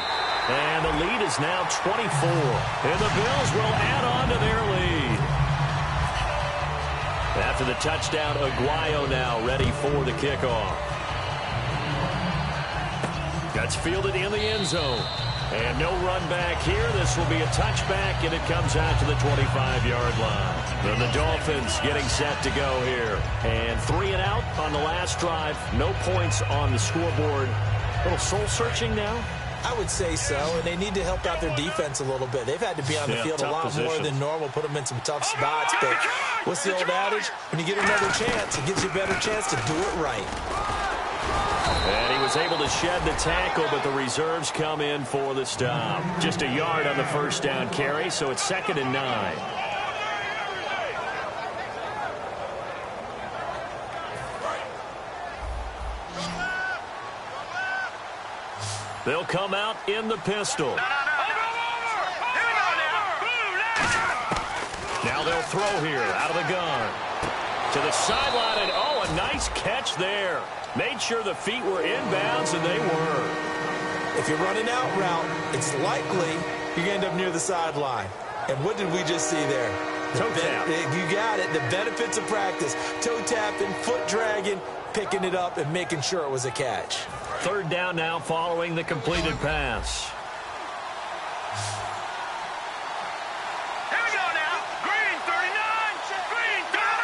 And the lead is now 24. And the Bills will add on to their lead. After the touchdown, Aguayo now ready for the kickoff. That's fielded in the end zone. And no run back here. This will be a touchback, and it comes out to the 25-yard line. Then the Dolphins getting set to go here. And 3 and out on the last drive. No points on the scoreboard. A little soul-searching now. I would say so, and they need to help out their defense a little bit. They've had to be on the field a lot more than normal, put them in some tough spots. But what's the old adage? When you get another chance, it gives you a better chance to do it right. And he was able to shed the tackle, but the reserves come in for the stop. Just a yard on the first down carry, so it's 2nd and 9. They'll come out in the pistol. Now they'll throw here out of the gun. To the sideline, and oh, a nice catch there. Made sure the feet were inbounds, and they were. If you're running out route, it's likely you're going to end up near the sideline. And what did we just see there? Toe tap. You got it. The benefits of practice. Toe tapping, foot dragging, picking it up, and making sure it was a catch. 3rd down now following the completed pass. Here we go now. Green 39. Green, gun.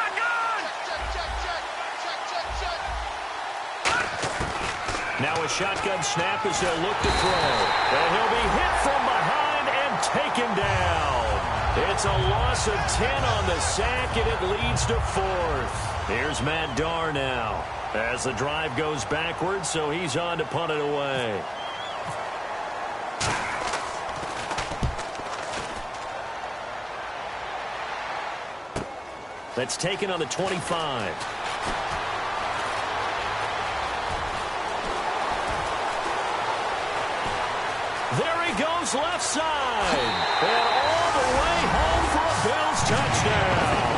Now a shotgun snap as they'll look to throw. And he'll be hit from behind and taken down. It's a loss of 10 on the sack, and it leads to 4th. Here's Matt Darr now as the drive goes backwards, so he's on to punt it away. That's taken on the 25. There he goes left side. And all the way home for a Bills touchdown.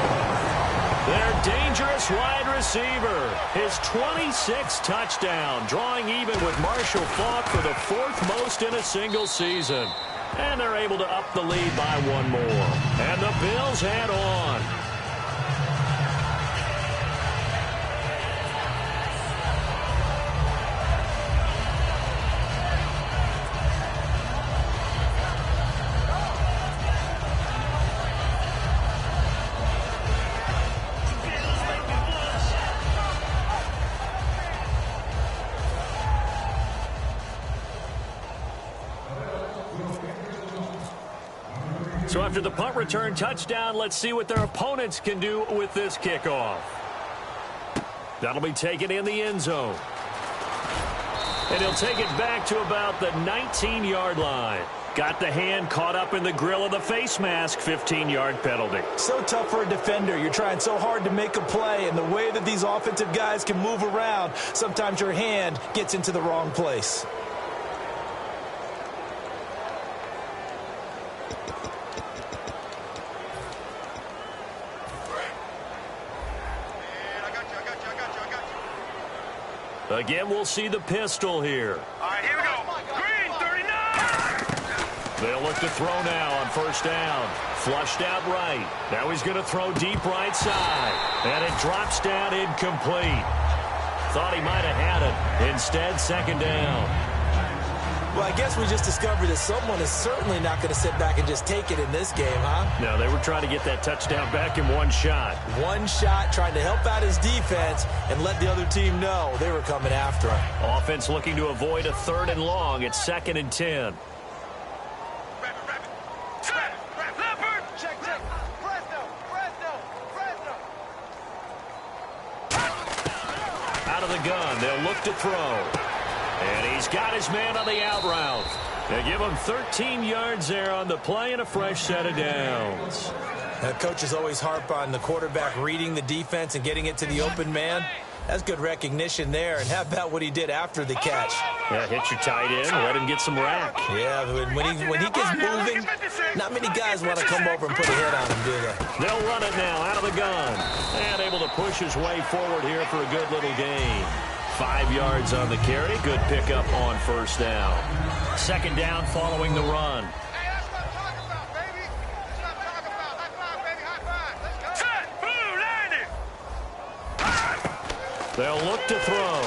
They're a dangerous wide receiver. His 26th touchdown, drawing even with Marshall Faulk for the 4th most in a single season. And they're able to up the lead by 1 more. And the Bills head on. So after the punt return touchdown, let's see what their opponents can do with this kickoff. That'll be taken in the end zone. And he'll take it back to about the 19-yard line. Got the hand caught up in the grill of the face mask, 15-yard penalty. So tough for a defender. You're trying so hard to make a play, and the way that these offensive guys can move around, sometimes your hand gets into the wrong place. Again, we'll see the pistol here. All right, here we go. Green, 39! They'll look to throw now on first down. Flushed out right. Now he's going to throw deep right side. And it drops down incomplete. Thought he might have had it. Instead, second down. Well, I guess we just discovered that someone is certainly not going to sit back and just take it in this game, huh? No, they were trying to get that touchdown back in one shot. One shot, trying to help out his defense and let the other team know they were coming after him. Offense looking to avoid a 3rd and long. It's 2nd and 10. Leopard! Check. Presto! Out of the gun. They'll look to throw. And he's got his man on the out route. They give him 13 yards there on the play and a fresh set of downs. Coaches always harp on the quarterback reading the defense and getting it to the open man. That's good recognition there. And how about what he did after the catch? Yeah, hit your tight end, let him get some rack. Yeah, when he gets moving, not many guys want to come over and put a hit on him, do they? They'll run it now out of the gun. And able to push his way forward here for a good little gain. 5 yards on the carry. Good pickup on first down. Second down following the run. Hey, that's what I'm talking about, baby. That's what I'm talking about. High five, baby, high five. Let's go. Set, blue, landing. They'll look to throw.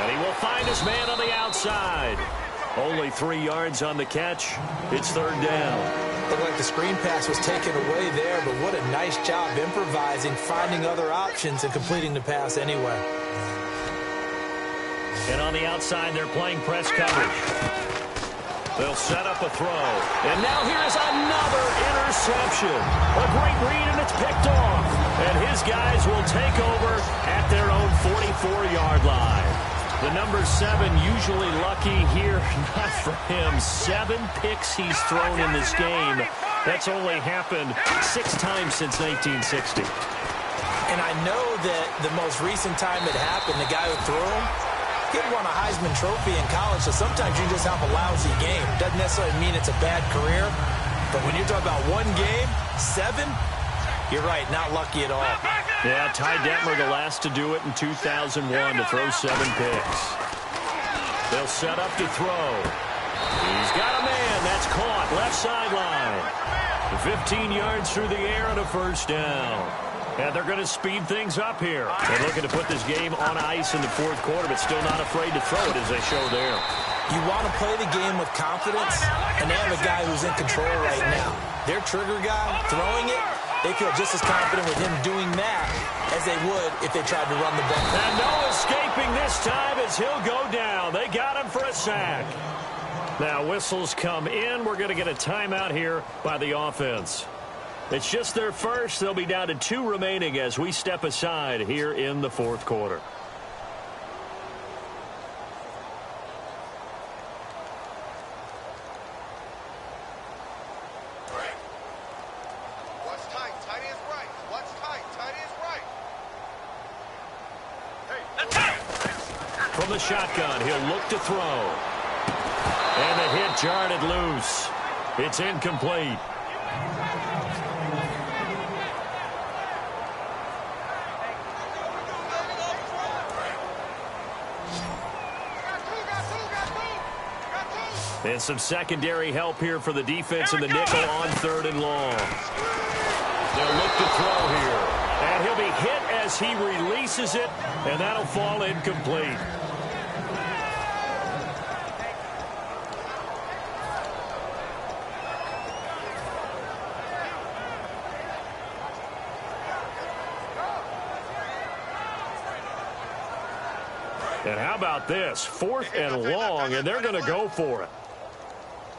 And he will find his man on the outside. Only 3 yards on the catch. It's 3rd down. Looked like the screen pass was taken away there, but what a nice job improvising, finding other options, and completing the pass anyway. And on the outside, they're playing press coverage. They'll set up a throw. And now here's another interception. A great read, and it's picked off. And his guys will take over at their own 44-yard line. The number 7 usually lucky here. Not for him. 7 picks he's thrown in this game. That's only happened 6 times since 1960. And I know that the most recent time it happened, the guy who threw him, he won a Heisman Trophy in college, so sometimes you just have a lousy game. Doesn't necessarily mean it's a bad career, but when you're talking about one game, 7, you're right, not lucky at all. Yeah, Ty Detmer the last to do it in 2001 to throw 7 picks. They'll set up to throw. He's got a man. That's caught. Left sideline. 15 yards through the air and a first down. And they're going to speed things up here. They're looking to put this game on ice in the 4th quarter, but still not afraid to throw it as they show there. You want to play the game with confidence, and they have a guy who's in control right now. Their trigger guy throwing it, they feel just as confident with him doing that as they would if they tried to run the ball. And no escaping this time as he'll go down. They got him for a sack. Now whistles come in. We're going to get a timeout here by the offense. It's just their first. They'll be down to 2 remaining as we step aside here in the 4th quarter. What's tight? Tight is right. What's tight? Tight is right. Hey, let's go. From the shotgun, he'll look to throw. And the hit jarred it loose. It's incomplete. And some secondary help here for the defense in the nickel on 3rd and long. They'll look to throw here. And he'll be hit as he releases it, and that'll fall incomplete. And how about this? 4th and long, and they're going to go for it.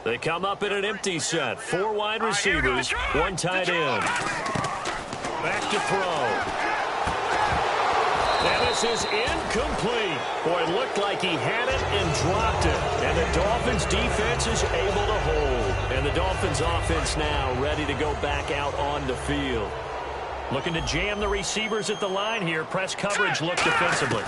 They come up in an empty set. 4 wide receivers, 1 tight end. Back to throw. And this is incomplete. Boy, it looked like he had it and dropped it. And the Dolphins defense is able to hold. And the Dolphins offense now ready to go back out on the field. Looking to jam the receivers at the line here. Press coverage look defensively.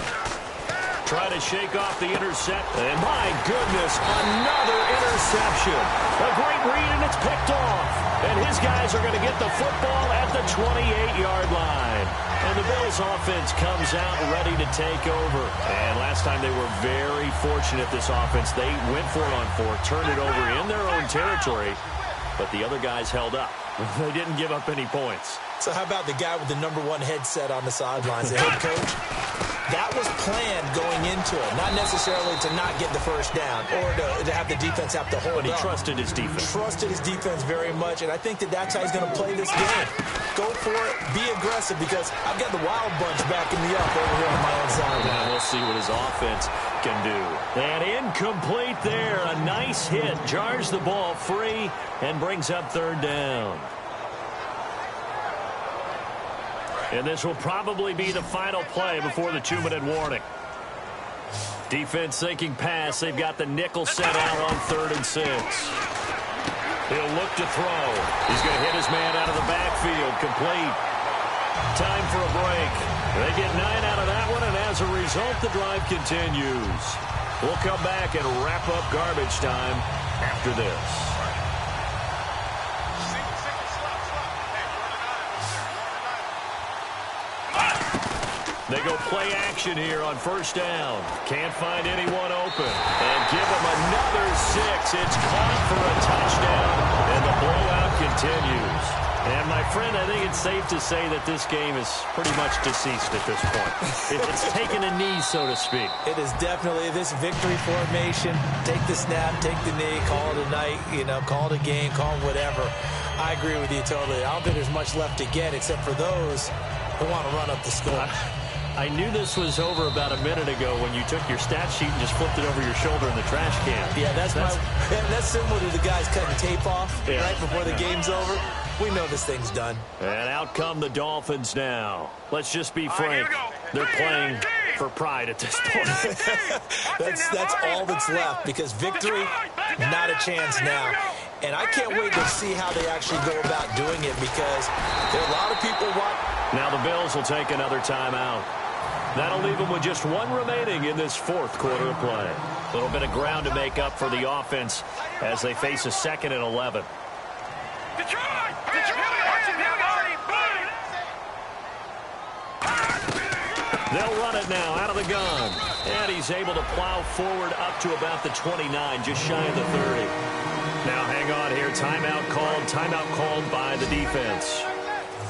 Try to shake off the intercept. And my goodness, another interception. A great read, and it's picked off. And his guys are going to get the football at the 28-yard line. And the Bills offense comes out ready to take over. And last time they were very fortunate, this offense. They went for it on 4, turned it over in their own territory. But the other guys held up. They didn't give up any points. So how about the guy with the number 1 headset on the sidelines, the head coach? That was planned going into it, not necessarily to not get the first down or to have the defense have to hold up. But he trusted his defense. Trusted his defense very much, and I think that that's how he's going to play this game. Go for it, be aggressive, because I've got the wild bunch backing me up over here on my own side. Now we'll see what his offense can do. And incomplete there. A nice hit. Jars the ball free and brings up 3rd down. And this will probably be the final play before the 2-minute warning. Defense thinking pass. They've got the nickel set out on 3rd and 6. He'll look to throw. He's going to hit his man out of the backfield. Complete. Time for a break. They get 9 out of that one, and as a result, the drive continues. We'll come back and wrap up garbage time after this. They go play action here on 1st down. Can't find anyone open. And give them another 6. It's caught for a touchdown, and the blowout continues. And, my friend, I think it's safe to say that this game is pretty much deceased at this point. It's taken a knee, so to speak. It is definitely this victory formation. Take the snap, take the knee, call it a night, call it a game, call it whatever. I agree with you totally. I don't think there's much left to get except for those who want to run up the score. I knew this was over about a minute ago when you took your stat sheet and just flipped it over your shoulder in the trash can. Yeah, that's similar to the guys cutting tape off right before the game's over. We know this thing's done. And out come the Dolphins now. Let's just be frank. They're playing for pride at this point. that's all that's left, because victory, not a chance now. And I can't wait to see how they actually go about doing it, because there are a lot of people watching. Now the Bills will take another timeout. That'll leave them with just 1 remaining in this 4th quarter of play. A little bit of ground to make up for the offense as they face a 2nd and 11. They'll run it now out of the gun. And he's able to plow forward up to about the 29, just shy of the 30. Now hang on here. Timeout called by the defense.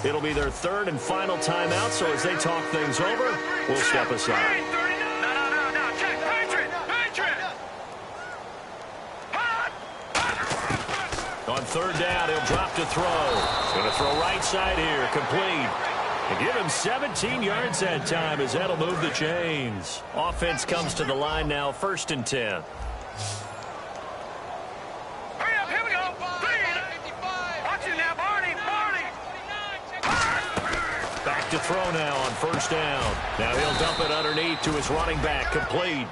It'll be their 3rd and final timeout, so as they talk things over, we'll step aside. No. Check. Patriot. On 3rd down, he'll drop to throw. Going to throw right side here. Complete. And give him 17 yards that time, as that'll move the chains. Offense comes to the line now, 1st and 10. To throw now on 1st down. Now he'll dump it underneath to his running back. Complete.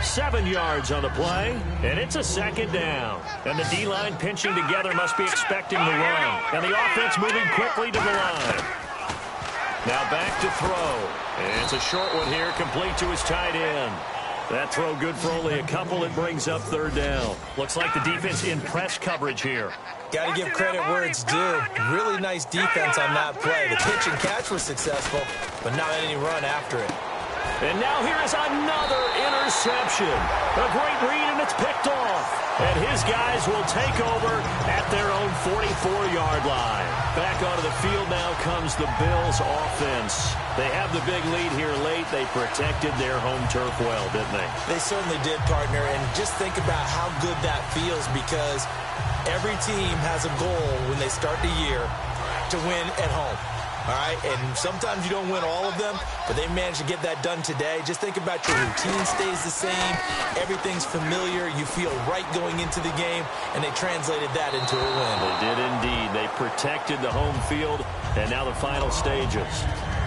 7 yards on the play, and it's a 2nd down. And the D-line pinching together must be expecting the run. And the offense moving quickly to the line. Now back to throw. And it's a short one here, complete to his tight end. That throw good for only a couple. It brings up 3rd down. Looks like the defense in press coverage here. Got to give credit where it's due. Really nice defense on that play. The pitch and catch was successful, but not any run after it. And now here is another interception. A great read, and it's picked off. And his guys will take over at their own 44-yard line. Back onto the field now comes the Bills offense. They have the big lead here late. They protected their home turf well, didn't they? They certainly did, partner. And just think about how good that feels, because every team has a goal when they start the year to win at home. All right, and sometimes you don't win all of them, but they managed to get that done today. Just think about your routine stays the same. Everything's familiar. You feel right going into the game, and they translated that into a win. They did indeed. They protected the home field, and now the final stages.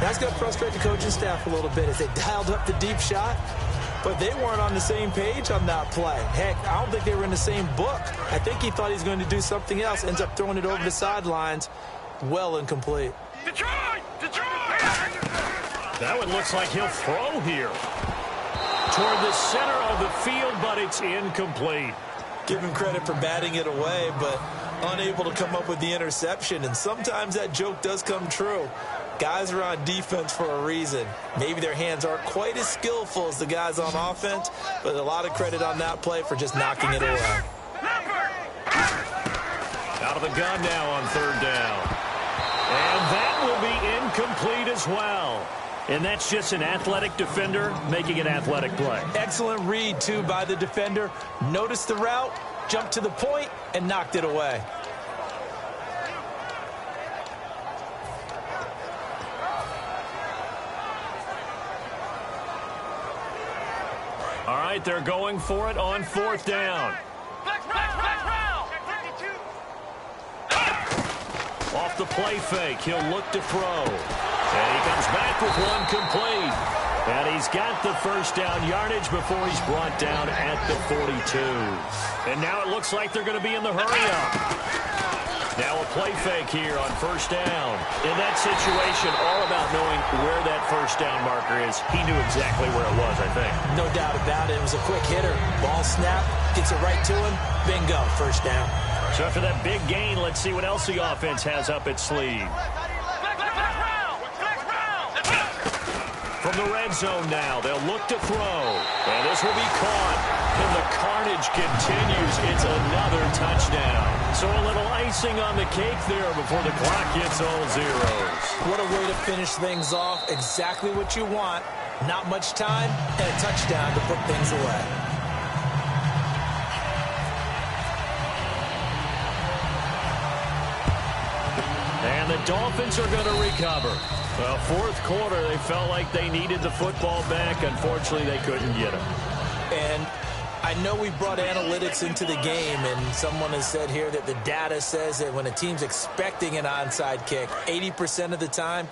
That's going to frustrate the coaching staff a little bit as they dialed up the deep shot, but they weren't on the same page on that play. Heck, I don't think they were in the same book. I think he thought he was going to do something else, ends up throwing it over the sidelines. Well incomplete. Detroit! Detroit! That one looks like he'll throw here. Toward the center of the field, but it's incomplete. Give him credit for batting it away, but unable to come up with the interception. And sometimes that joke does come true. Guys are on defense for a reason. Maybe their hands aren't quite as skillful as the guys on offense, but a lot of credit on that play for just knocking it away. Out of the gun now on third down. And that will be incomplete as well. And that's just an athletic defender making an athletic play. Excellent read, too, by the defender. Noticed the route, jumped to the point, and knocked it away. All right, they're going for it on fourth down. Off the play fake, he'll look to throw. And he comes back with one complete. And he's got the first down yardage before he's brought down at the 42. And now it looks like they're going to be in the hurry-up. Now a play fake here on first down. In that situation, all about knowing where that first down marker is. He knew exactly where it was, I think. No doubt about it. It was a quick hitter. Ball snap, gets it right to him. Bingo, first down. So after that big gain, let's see what else the offense has up its sleeve. From the red zone now, they'll look to throw. And this will be caught. And the carnage continues. It's another touchdown. So a little icing on the cake there before the clock hits all zeros. What a way to finish things off. Exactly what you want. Not much time and a touchdown to put things away. And the Dolphins are going to recover. Well, fourth quarter, they felt like they needed the football back. Unfortunately, they couldn't get it. And I know we brought analytics into the game, and someone has said here that the data says that when a team's expecting an onside kick, 80% of the time,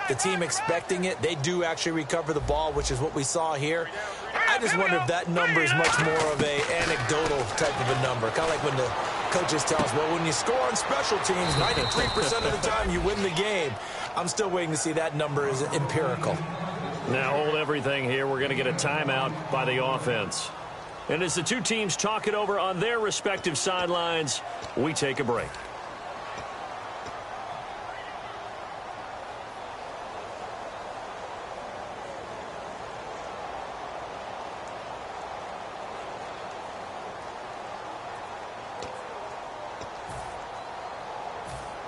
the team expecting it, they do actually recover the ball, which is what we saw here. I just wonder if that number is much more of a anecdotal type of a number. Kind of like when the coaches tell us, well, when you score on special teams, 93% of the time you win the game. I'm still waiting to see that number is empirical. Now hold everything here. We're going to get a timeout by the offense. And as the two teams talk it over on their respective sidelines, we take a break.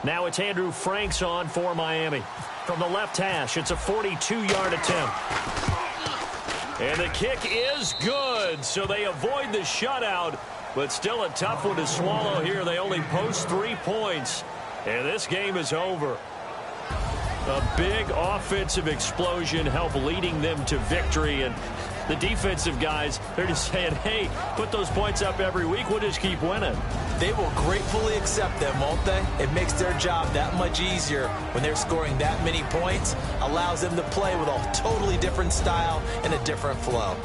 Now it's Andrew Franks on for Miami. From the left hash, it's a 42-yard attempt. And the kick is good, so they avoid the shutout, but still a tough one to swallow here. They only post 3 points, and this game is over. A big offensive explosion helped leading them to victory, and the defensive guys, they're just saying, hey, put those points up every week, we'll just keep winning. They will gratefully accept them, won't they? It makes their job that much easier when they're scoring that many points, allows them to play with a totally different style and a different flow.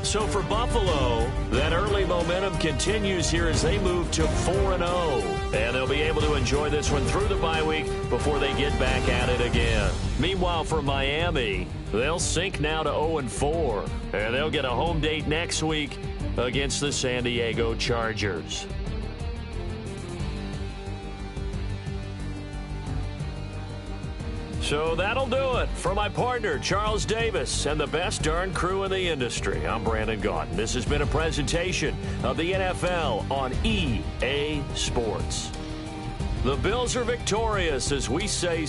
So for Buffalo, that early momentum continues here as they move to 4-0. And they'll be able to enjoy this one through the bye week before they get back at it again. Meanwhile, for Miami, they'll sink now to 0-4. And they'll get a home date next week against the San Diego Chargers. So that'll do it. For my partner, Charles Davis, and the best darn crew in the industry, I'm Brandon Gaudin. This has been a presentation of the NFL on EA Sports. The Bills are victorious as we say...